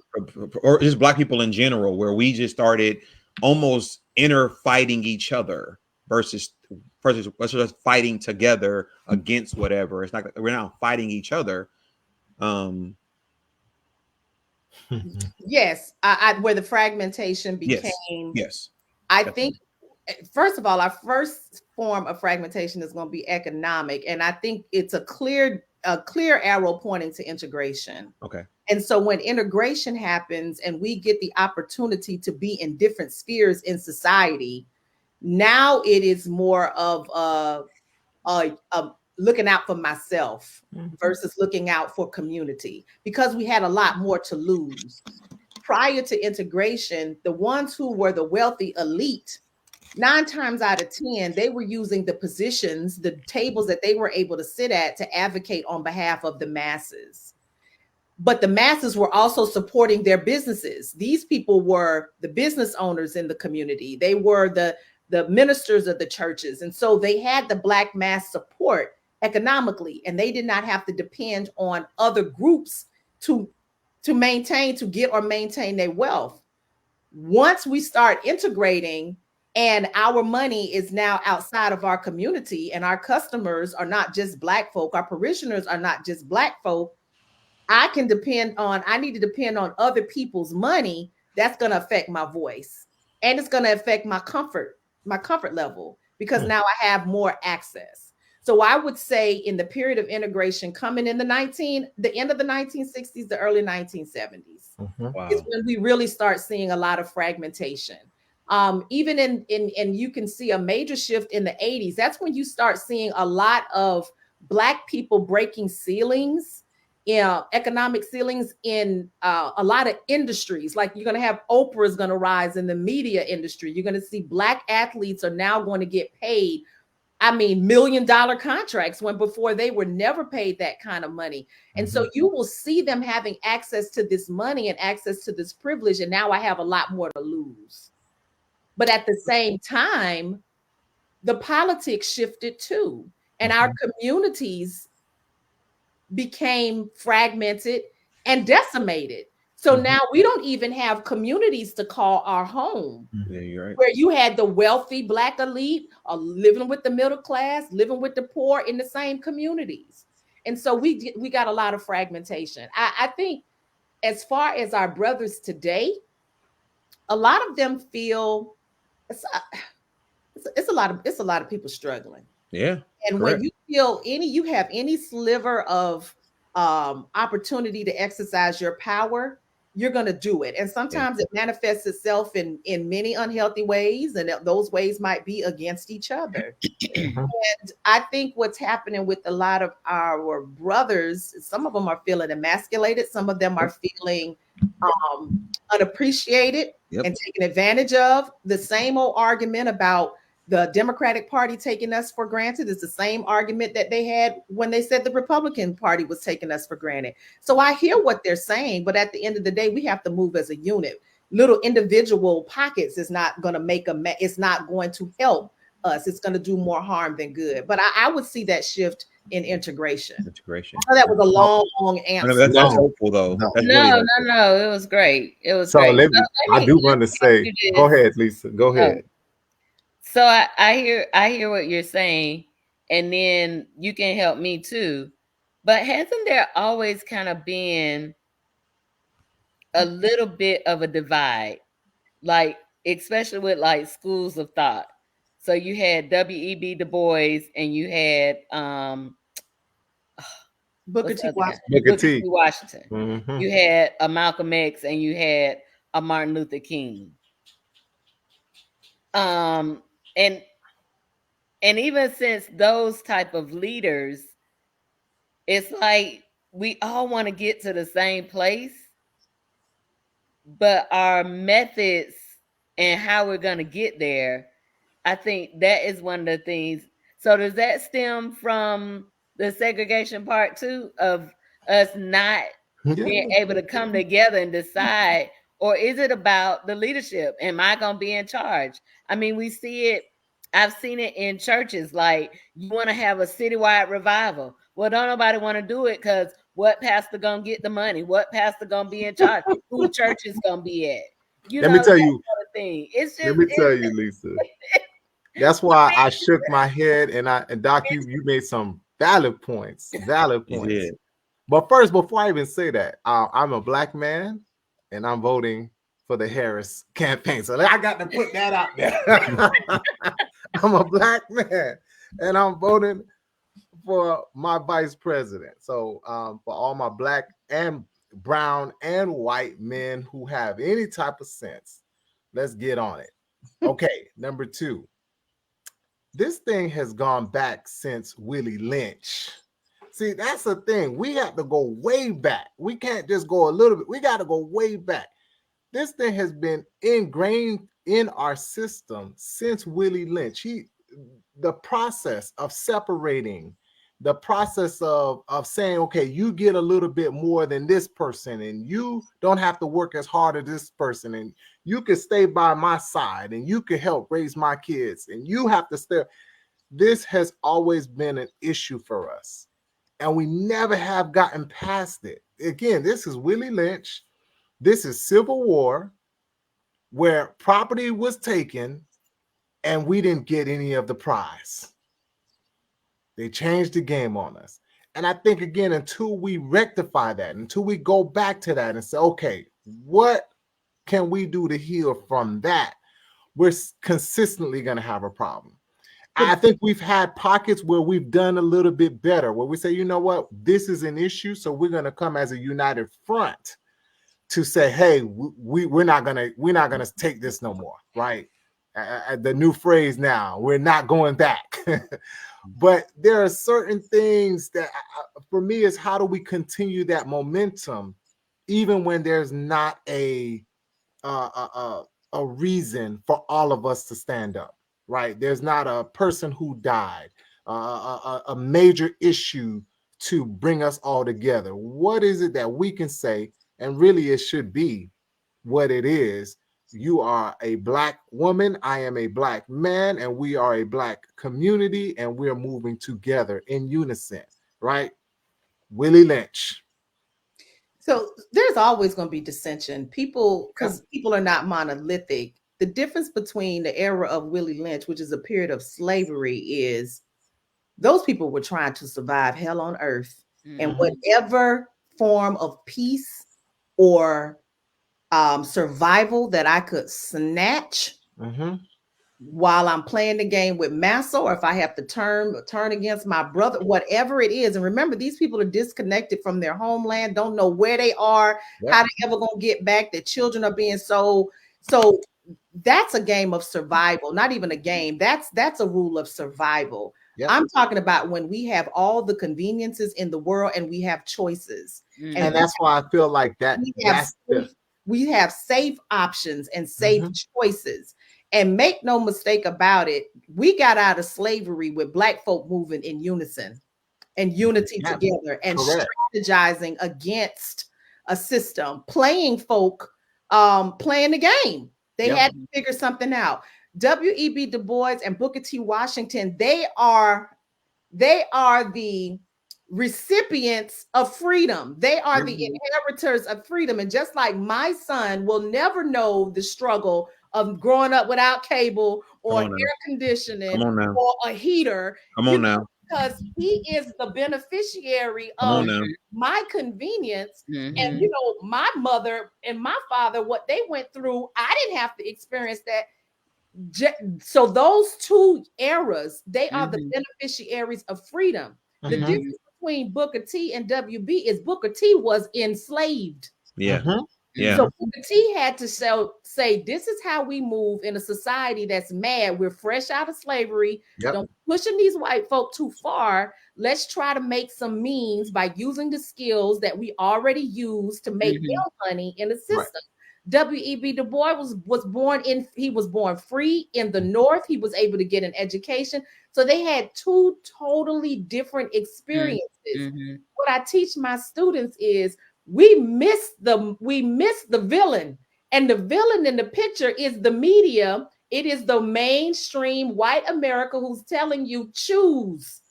or just Black people in general, where we just started almost inner fighting each other versus just fighting together against whatever. It's not, we're not fighting each other. Yes, where the fragmentation became. Yes. I think, first of all, our first form of fragmentation is going to be economic, and I think it's a clear arrow pointing to integration. Okay. And so when integration happens and we get the opportunity to be in different spheres in society, now it is more of looking out for myself versus looking out for community, because we had a lot more to lose. Prior to integration, the ones who were the wealthy elite, 9 times out of 10, they were using the positions, the tables that they were able to sit at to advocate on behalf of the masses. But the masses were also supporting their businesses. These people were the business owners in the community. They were the ministers of the churches. And so they had the Black mass support economically, and they did not have to depend on other groups to get or maintain their wealth. Once we start integrating and our money is now outside of our community and our customers are not just Black folk, our parishioners are not just Black folk, I need to depend on other people's money. That's going to affect my voice, and it's going to affect my comfort level, because now I have more access. So I would say in the period of integration coming in the end of the 1960s, the early 1970s, is when we really start seeing a lot of fragmentation. Even in you can see a major shift in the 80s. That's when you start seeing a lot of Black people breaking ceilings, economic ceilings in a lot of industries. Like, you're going to have Oprah is going to rise in the media industry. You're going to see Black athletes are now going to get paid, $1 million contracts, when before they were never paid that kind of money. And so you will see them having access to this money and access to this privilege. And now I have a lot more to lose. But at the same time, the politics shifted too. And our communities became fragmented and decimated. So now we don't even have communities to call our home. Yeah, you're right. Where you had the wealthy Black elite living with the middle class, living with the poor in the same communities. And so we got a lot of fragmentation. I think as far as our brothers today, a lot of them feel it's a lot of people struggling. Yeah. And correct. when you have any sliver of opportunity to exercise your power, you're going to do it. And sometimes it manifests itself in many unhealthy ways, and those ways might be against each other. And I think what's happening with a lot of our brothers, some of them are feeling emasculated, some of them are feeling unappreciated and taken advantage of. The same old argument about the Democratic Party taking us for granted is the same argument that they had when they said the Republican Party was taking us for granted. So I hear what they're saying, but at the end of the day, we have to move as a unit. Little individual pockets is not going to it's not going to help us. It's going to do more harm than good. But I would see that shift in integration. I know that was a long answer. That's hopeful though. No, it was great. It was so great. I do want to say, go ahead, Lisa. Go ahead. So I hear what you're saying, and then you can help me too. But hasn't there always kind of been a little bit of a divide, like especially with like schools of thought? So you had W.E.B. Du Bois, and you had Booker T. Washington. You had a Malcolm X, and you had a Martin Luther King. And even since those type of leaders, it's like we all want to get to the same place, but our methods and how we're going to get there, I think that is one of the things. So does that stem from the segregation part too, of us not being able to come together and decide? Or is it about the leadership? Am I going to be in charge? I mean, we see it. I've seen it in churches. Like, you want to have a citywide revival. Well, don't nobody want to do it because what pastor going to get the money? What pastor going to be in charge? Who church is going to be at? Let me tell you, thing. It's Let just me tell you, Lisa. That's why I shook my head, and Doc, you made some valid points. Valid You points. did. But first, before I even say that, I'm a black man, and I'm voting for the Harris campaign. So I got to put that out there. I'm a black man, and I'm voting for my vice president. So for all my black and brown and white men who have any type of sense, let's get on it. Okay, number 2. This thing has gone back since Willie Lynch. See, that's the thing. We have to go way back. We can't just go a little bit. We got to go way back. This thing has been ingrained in our system since Willie Lynch. The process of separating, the process of saying, okay, you get a little bit more than this person, and you don't have to work as hard as this person, and you can stay by my side, and you can help raise my kids, and you have to stay. This has always been an issue for us, and we never have gotten past it. Again, this is Willie Lynch. This is Civil War, where property was taken and we didn't get any of the prize. They changed the game on us. And I think, again, until we rectify that, until we go back to that and say, okay, what can we do to heal from that? We're consistently going to have a problem. I think we've had pockets where we've done a little bit better, where we say, you know what, this is an issue, so we're going to come as a united front to say, hey, we're not gonna take this no more, right? The new phrase now, we're not going back. But there are certain things that, for me, is how do we continue that momentum, even when there's not a reason for all of us to stand up, right? There's not a person who died, a major issue to bring us all together. What is it that we can say? And really, it should be what it is. You are a black woman, I am a black man, and we are a black community, and we're moving together in unison, right? Willie Lynch. So there's always going to be dissension. People, because people are not monolithic. The difference between the era of Willie Lynch, which is a period of slavery, is those people were trying to survive hell on earth. And whatever form of peace or survival that I could snatch while I'm playing the game with Massa, or if I have to turn against my brother, whatever it is. And remember, these people are disconnected from their homeland, don't know where they are, how they ever gonna get back. Their children are being sold. So that's a game of survival, not even a game. That's a rule of survival. I'm talking about when we have all the conveniences in the world and we have choices. And that's why I feel like that we have safe options and safe choices. And make no mistake about it, we got out of slavery with Black folk moving in unison and unity together and strategizing against a system, playing folk, playing the game. They had to figure something out. W.E.B. Du Bois and Booker T. Washington, they are the recipients of freedom. They are the inheritors of freedom. And just like my son will never know the struggle of growing up without cable or air conditioning or a heater. Come on now. Because he is the beneficiary of my convenience. And, you know, my mother and my father, what they went through, I didn't have to experience that. So those two eras, they are the beneficiaries of freedom. The difference between Booker T and WB is Booker T was enslaved. So Booker T had to say, this is how we move in a society that's mad. We're fresh out of slavery. Don't pushing these white folk too far. Let's try to make some means by using the skills that we already use to make them money in the system. W.E.B. Du Bois was born free in the North. He was able to get an education. So they had two totally different experiences. What I teach my students is we miss the villain. And the villain in the picture is the media. It is the mainstream white America who's telling you choose.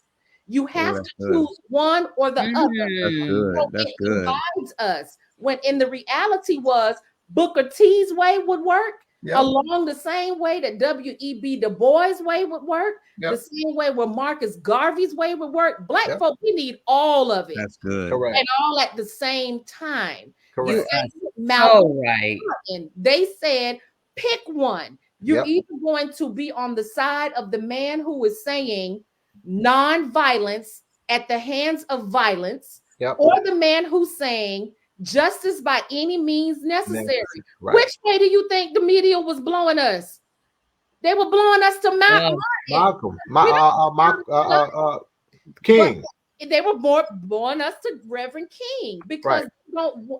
You have to choose one or the other. That's good. That's good. Divides us. When in the reality was Booker T's way would work. Yep. along the same way that W.E.B. Du Bois' way would work, Yep. the same way where Marcus Garvey's way would work. Black Yep. folk, we need all of it. That's good. Correct. And all at the same time. You Correct. are Malcolm so right. and they said, pick one. You're Yep. either going to be on the side of the man who is saying non-violence at the hands of violence, Yep. or the man who's saying justice by any means necessary. Right. Which way do you think the media was blowing us? They were blowing us to Mount Malcolm, King. They were blowing us to Reverend King because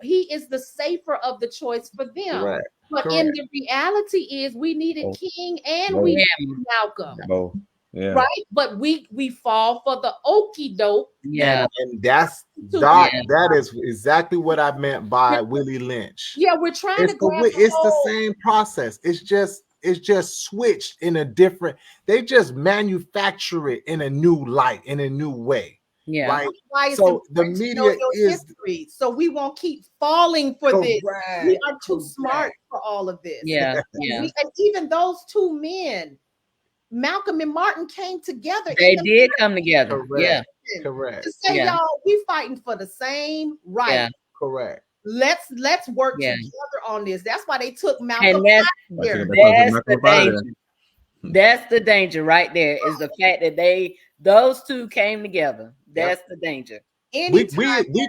he is the safer of the choice for them. Correct. But in the reality is we needed King and we needed Malcolm. Yeah. Right? But we fall for the okie doke. Yeah. And that's Doc, that is exactly what I meant by Willie Lynch. Yeah, we're trying It's to grab the same process. It's just switched in a different, they just manufacture it in a new light, in a new way. Yeah. Right. Why it's So the important to media know your is history, so we won't keep falling for this. We are too smart for all of this. Yeah. Yeah. And even those two men, Malcolm and Martin, came together. They did come together. Correct. Yeah. Correct. To say, y'all, we fighting for the same right. Yeah. Correct. Let's work together on this. That's why they took Malcolm And out here. That's the danger. That's the danger right there, is the fact that those two came together. That's the danger. We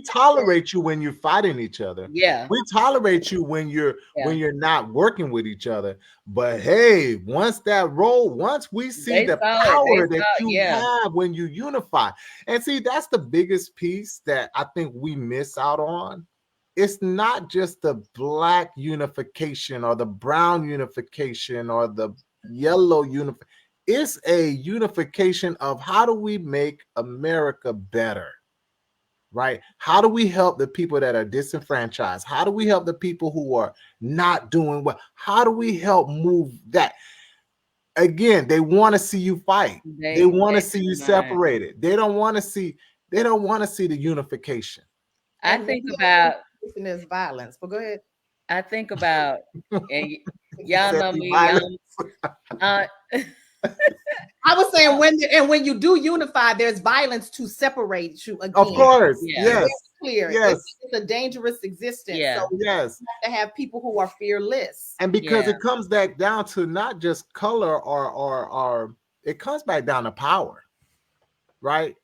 tolerate you when you're fighting each other. Yeah. We tolerate you when you're not working with each other. But hey, once we see the power that you have when you unify. And see, that's the biggest piece that I think we miss out on. It's not just the black unification or the brown unification or the yellow unification. It's a unification of how do we make America better? Right? How do we help the people that are disenfranchised? How do we help the people who are not doing well? How do we help move that? Again, they want to see you fight. They want to see you separated. They don't want to see the unification. I think about there's violence, but go ahead. I think about, and y'all know me. I was saying when you do unify, there's violence to separate you again. Of course, yes, it's clear. Yes, it's a dangerous existence. Yeah. So yes, you have to have people who are fearless. And because it comes back down to not just color or it comes back down to power, right?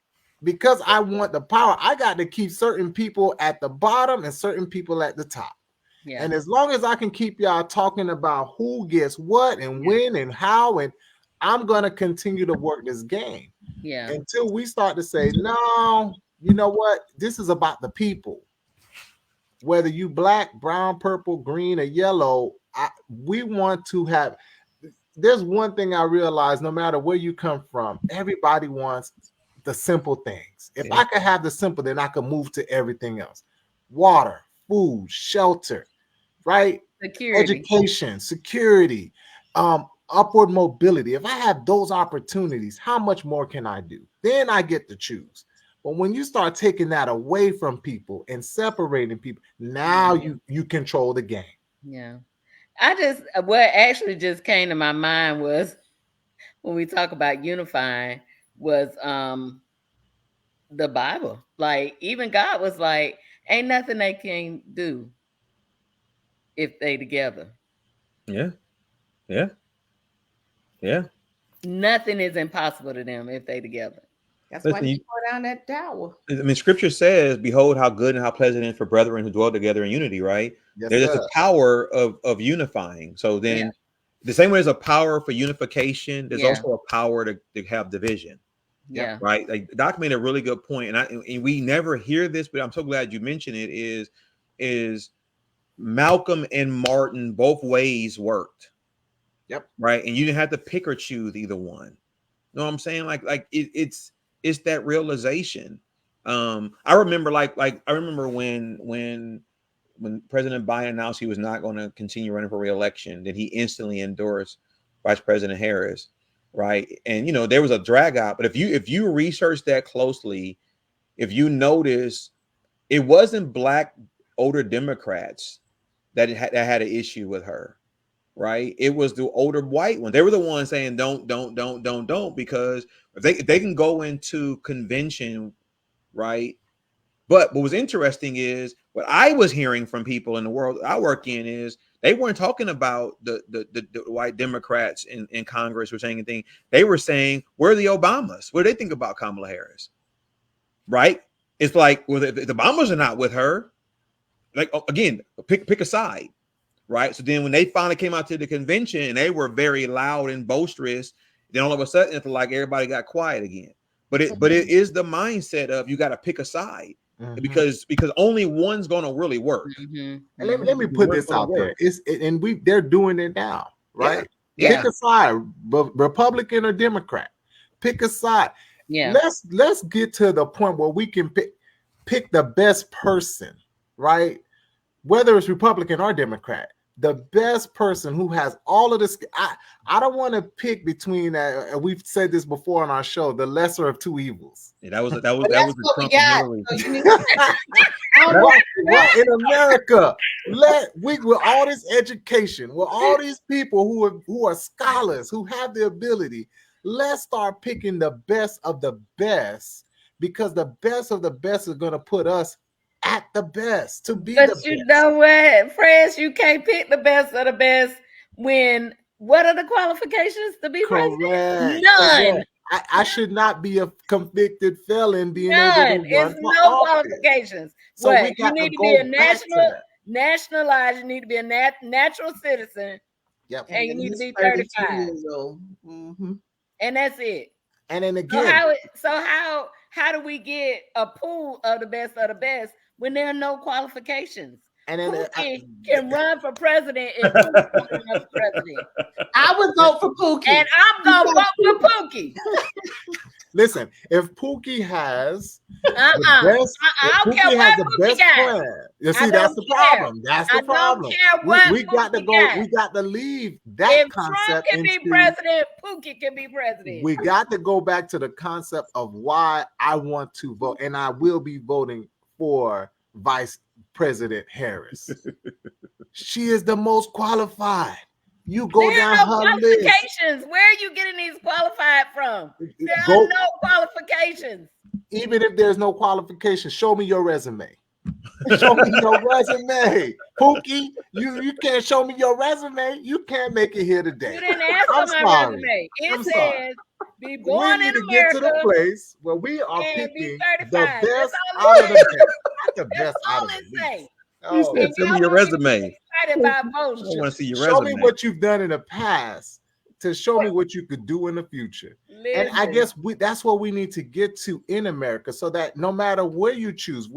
Because I want the power, I got to keep certain people at the bottom and certain people at the top. Yeah. And as long as I can keep y'all talking about who gets what and when and how, and I'm going to continue to work this game until we start to say, no, you know what? This is about the people. Whether you black, brown, purple, green, or yellow, we want to have, there's one thing I realize, no matter where you come from, everybody wants the simple things. If I could have the simple, then I could move to everything else. Water, food, shelter, right? Security. Education, security, upward mobility. If I have those opportunities, how much more can I do? Then I get to choose. But when you start taking that away from people and separating people, now you control the game. Yeah. What actually just came to my mind was, when we talk about unifying, was the Bible. Like, even God was like, ain't nothing they can do if they together. Yeah. Nothing is impossible to them if they together. That's why you go down that tower. I mean, scripture says, behold how good and how pleasant it is for brethren who dwell together in unity, right? Yes, there's a power of unifying. So then the same way there's a power for unification, there's also a power to have division. Yeah. Right. Like Doc made a really good point. And we never hear this, but I'm so glad you mentioned it, is Malcolm and Martin both ways worked. Yep. Right. And you didn't have to pick or choose either one. You know what I'm saying? Like it's that realization. I remember when President Biden announced he was not going to continue running for re-election, then he instantly endorsed Vice President Harris. Right. And, there was a drag out. But if you research that closely, if you notice, it wasn't black older Democrats that had an issue with her. right? It was the older white ones. They were the ones saying don't, because if they can go into convention, right? But what was interesting is what I was hearing from people in the world I work in is they weren't talking about the white Democrats in Congress were saying anything. They were saying, where are the Obamas? What do they think about Kamala Harris? Right? It's like, well, the Obamas are not with her. Like, again, pick a side. Right. So then when they finally came out to the convention and they were very loud and boisterous, then all of a sudden it's like everybody got quiet again. But it is the mindset of you got to pick a side because only one's going to really work. And let me put this out there. They're doing it now, right? Yeah. Pick a side, Republican or Democrat. Pick a side. Yeah. Let's get to the point where we can pick the best person, right? Whether it's Republican or Democrat, the best person who has all of this. I don't want to pick between. We've said this before on our show, the lesser of two evils. Yeah, that was the Trump and Hillary. What in America? With all this education, with all these people who are scholars, who have the ability, let's start picking the best of the best, because the best of the best is going to put us at the best to be. But you know what, friends, you can't pick the best of the best when what are the qualifications to be president? None. I should not be a convicted felon being None. able to run It's for no office. qualifications. So what? we got You need to to be a go nationalized. You need to be a natural citizen. Yep. And you need to be 32 35. years old. And that's it. And then again, how do we get a pool of the best when there are no qualifications? And then Pookie can run for president if Pookie can run for president. I would vote for Pookie. And I'm going to vote for Pookie. Listen, if Pookie has I don't care what Pookie got. You see, that's the problem. That's the problem. We got to go. We got to leave that concept. If Trump can be president, Pookie can be president. We got to go back to the concept of why I want to vote, and I will be voting for Vice President Harris. She is the most qualified. You go down her list. Where are you getting these qualified from? There are no qualifications. Even if there's no qualifications, show me your resume. Show me your resume. Pookie, you can't show me your resume. You can't make it here today. You didn't ask for my resume. It says be born in America. We need to get to the place where we are picking the best out of the best. Not the best out of the least. You said, send me your resume. I want to see your resume. Show me what you've done in the past to show me what you could do in the future. Listen. And I guess that's what we need to get to in America, so that no matter where you choose,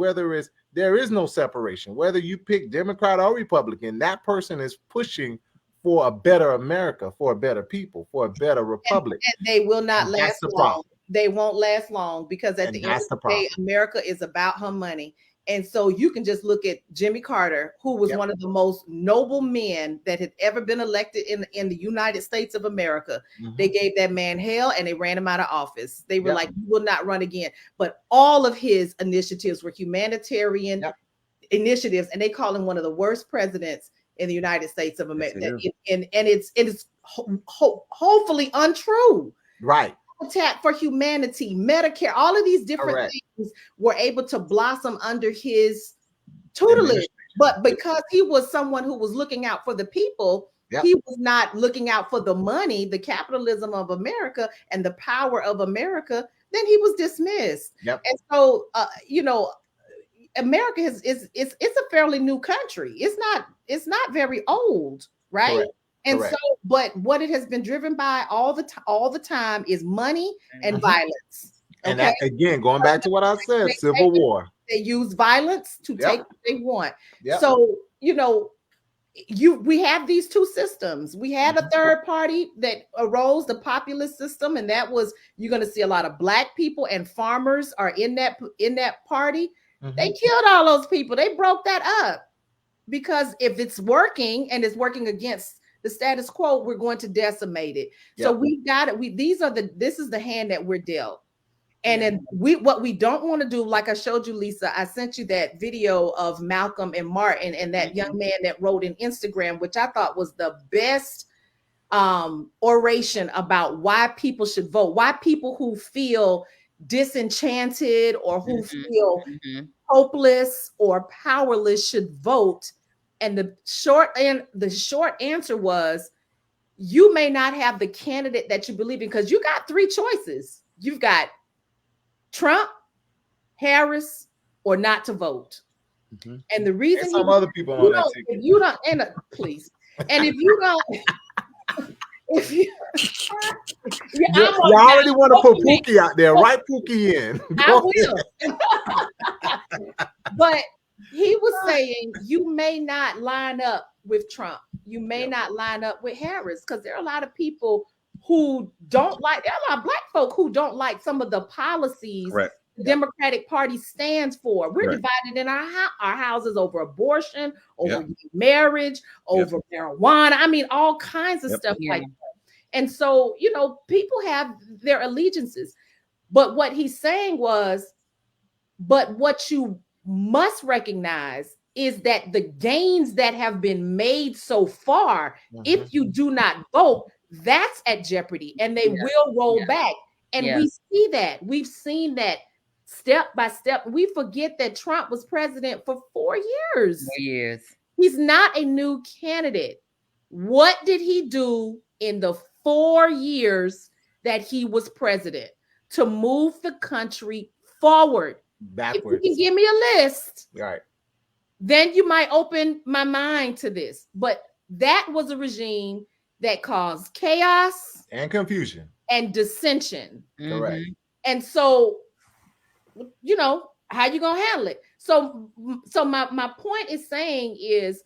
there is no separation, whether you pick Democrat or Republican, that person is pushing for a better America, for a better people, for a better republic. And they will not last long. They won't last long, because at the end of the day, America is about her money. And so you can just look at Jimmy Carter, who was one of the most noble men that had ever been elected in the United States of America. They gave that man hell and they ran him out of office. They were like, you will not run again. But all of his initiatives were humanitarian initiatives, and they call him one of the worst presidents in the United States of America. And it's hopefully untrue. Right. Habitat for Humanity, Medicare, all of these different things were able to blossom under his tutelage. But because he was someone who was looking out for the people, he was not looking out for the money, the capitalism of America and the power of America, then he was dismissed. And so, America it's a fairly new country. It's not very old, right? Correct. And so, but what it has been driven by all the time is money and violence. And that, again, going back to what I said, civil war. They use violence to take what they want. So, we have these two systems. We had a third party that arose, the populist system, and that was, you're going to see a lot of Black people and farmers are in that party. They killed all those people. They broke that up, because if it's working and it's working against the status quo, we're going to decimate it. So we've got it. This is the hand that we're dealt. And then what we don't want to do, like I showed you, Lisa, I sent you that video of Malcolm and Martin and that young man that wrote in Instagram, which I thought was the best oration about why people should vote, why people who feel disenchanted or who feel hopeless or powerless should vote. And the short answer was, you may not have the candidate that you believe in, because you got three choices. You've got Trump, Harris, or not to vote. And the reason and some other people on that ticket. if you don't, and please, and if you don't, if you, you already want to put Pookie out there, write Pookie in. I will. But he was saying you may not line up with Trump. You may not line up with Harris, because there are a lot of people who don't like, there are a lot of Black folk who don't like some of the policies the Democratic Party stands for. We're divided in our houses over abortion, over marriage, over marijuana. I mean, all kinds of stuff like that. And so, you know, people have their allegiances. But what he's saying was, but what you must recognize is that the gains that have been made so far, if you do not vote, that's at jeopardy, and they will roll back. And we see that. We've seen that step by step. We forget that Trump was president for 4 years. 4 years. He's not a new candidate. What did he do in the 4 years that he was president to move the country forward? Backwards. If you can give me a list, right, then you might open my mind to this. But that was a regime that caused chaos and confusion and dissension. Correct. And so, you know, how you gonna handle it? So my point is saying is,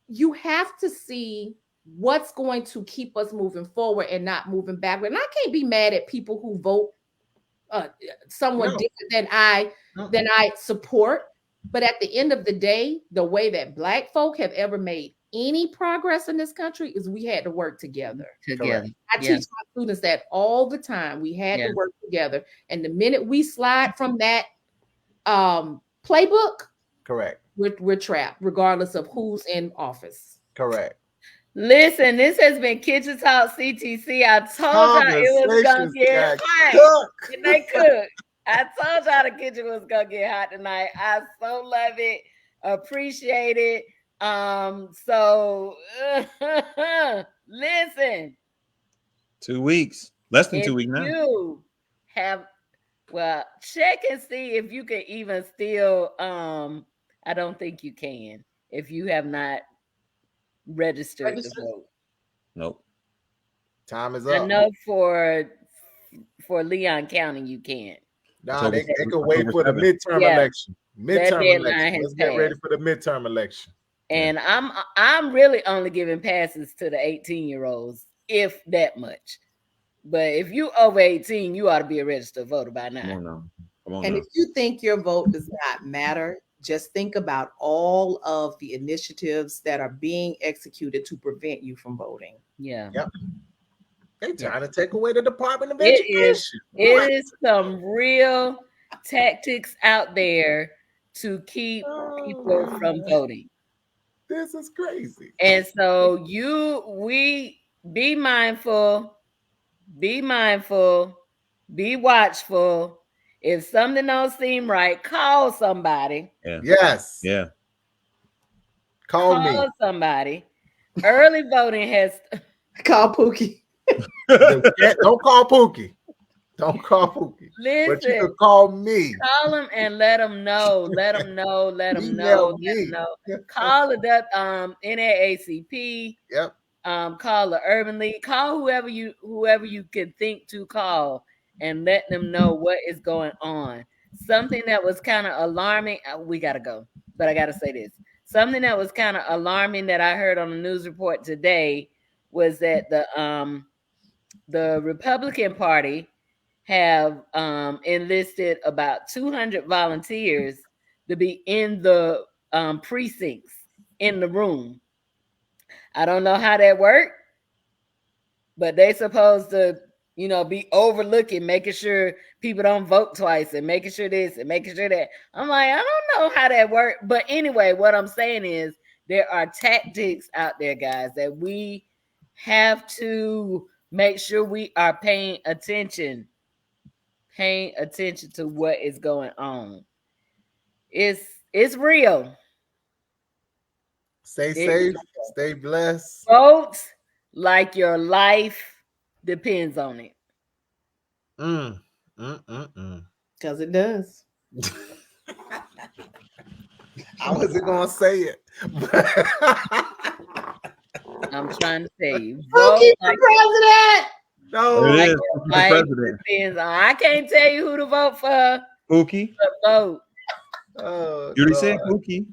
you have to see what's going to keep us moving forward and not moving backward. And I can't be mad at people who vote someone different than I support. But at the end of the day, the way that Black folk have ever made any progress in this country is we had to work together. I teach my students that all the time. We had to work together. And the minute we slide from that playbook, we're trapped, regardless of who's in office. Correct. Listen, this has been Kitchen Talk CTC. I told y'all it was gonna get hot. And they cook. I told y'all the kitchen was gonna get hot tonight. I so love it, appreciate it. So listen. 2 weeks, less than 2 weeks now. You have, well, check and see if you can even still. I don't think you can if you have not registered to vote. Nope. Time is up. I know for Leon County you can't. Nah, they can wait for the midterm election. Midterm election. Let's get ready for the midterm election. And I'm really only giving passes to the 18-year-olds, if that much. But if you over 18, you ought to be a registered voter by now. Come on and now. if you think your vote does not matter, just think about all of the initiatives that are being executed to prevent you from voting. Yeah. Yep. They trying to take away the Department of Education. It is some real tactics out there to keep people from voting. This is crazy. And so we be mindful, be watchful. If something don't seem right, call somebody. Yes. Call somebody. Early voting has call Pookie. Don't call Pookie. Don't call Pookie. Listen, but you can call me. Call them and let them know. Let them know. Call the NAACP. Yep. Call the Urban League. Call whoever you can think to call and let them know what is going on. Something that was kind of alarming. We gotta go, but I gotta say this. Something that was kind of alarming that I heard on the news report today was that the Republican Party have enlisted about 200 volunteers to be in the precincts, in the room. I don't know how that worked, but they supposed to, be overlooking, making sure people don't vote twice and making sure this and making sure that. I'm like, I don't know how that works. But anyway, what I'm saying is there are tactics out there, guys, that we have to make sure we are paying attention to what is going on. It's real. Stay safe, stay blessed. Vote like your life depends on it. Because it does. I wasn't gonna say it. I'm trying to tell you. Pookie for president. No, It is. Life President. depends on. I can't tell you who to vote for. Pookie. Vote. Oh, You already said Pookie.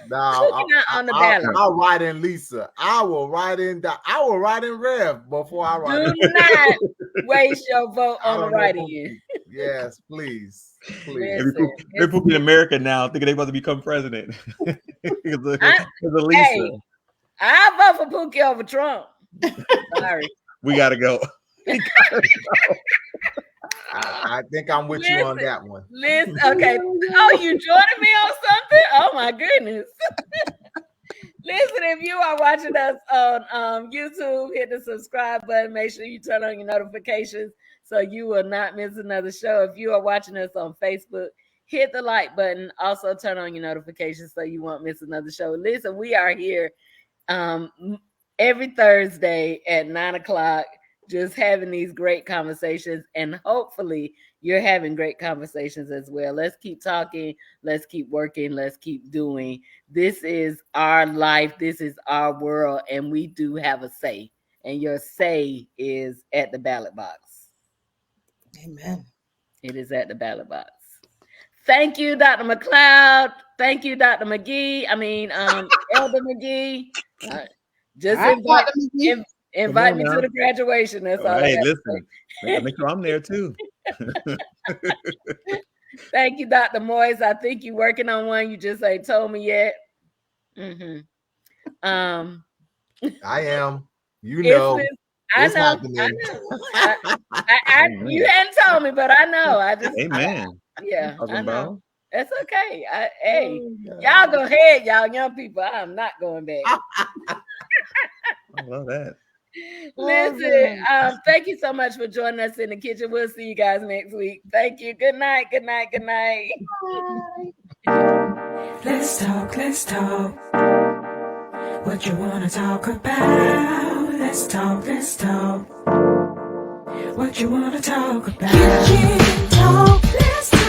No, Pookie not on the ballot. I'll write in Lisa. I will write in Rev before I write. Do not waste your vote on the writing. Yes, please. Maybe Pookie in America now thinking they about to become president. Because of Lisa. Hey, I vote for Pookie over Trump. Sorry. We gotta go. I think I'm with you on that one. Listen, okay. Oh, you joining me on something? Oh my goodness. Listen, if you are watching us on YouTube, hit the subscribe button. Make sure you turn on your notifications so you will not miss another show. If you are watching us on Facebook, hit the like button. Also turn on your notifications so you won't miss another show. Listen, we are here every Thursday at 9:00, just having these great conversations, and hopefully you're having great conversations as well. Let's keep talking. Let's keep working. Let's keep doing. This is our life. This is our world, and we do have a say, and your say is at the ballot box. Amen. It is at the ballot box. Thank you, Dr. McLeod. Thank you, Dr. McGhee. Elder McGhee. Just invite me to the graduation. That's all. Hey, listen. Make sure I'm there too. Thank you, Dr. Moyes. I think you're working on one. You just ain't told me yet. Mm-hmm. I am. You know. I know. You hadn't told me, but I know. Amen. Yeah, I know. About. That's okay. Y'all go ahead, y'all young people. I'm not going back. I love that. Listen, thank you so much for joining us in the kitchen. We'll see you guys next week. Thank you. Good night. Good night. Good night. Let's talk. Let's talk. What you wanna talk about? Let's talk. Let's talk. What you wanna talk about? Kitchen talk. Let's talk.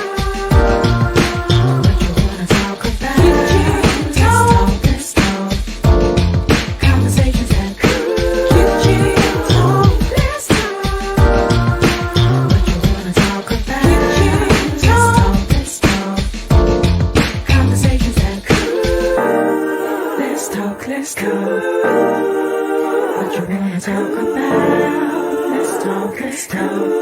What you wanna talk about? Kitchen talk. Let's talk. Conversations that cool. Kitchen talk. Let's talk. What you wanna talk about? Kitchen talk. Let's talk. Conversations that cool. Let's talk. Let's talk. What you wanna talk about? Let's talk. Let's talk.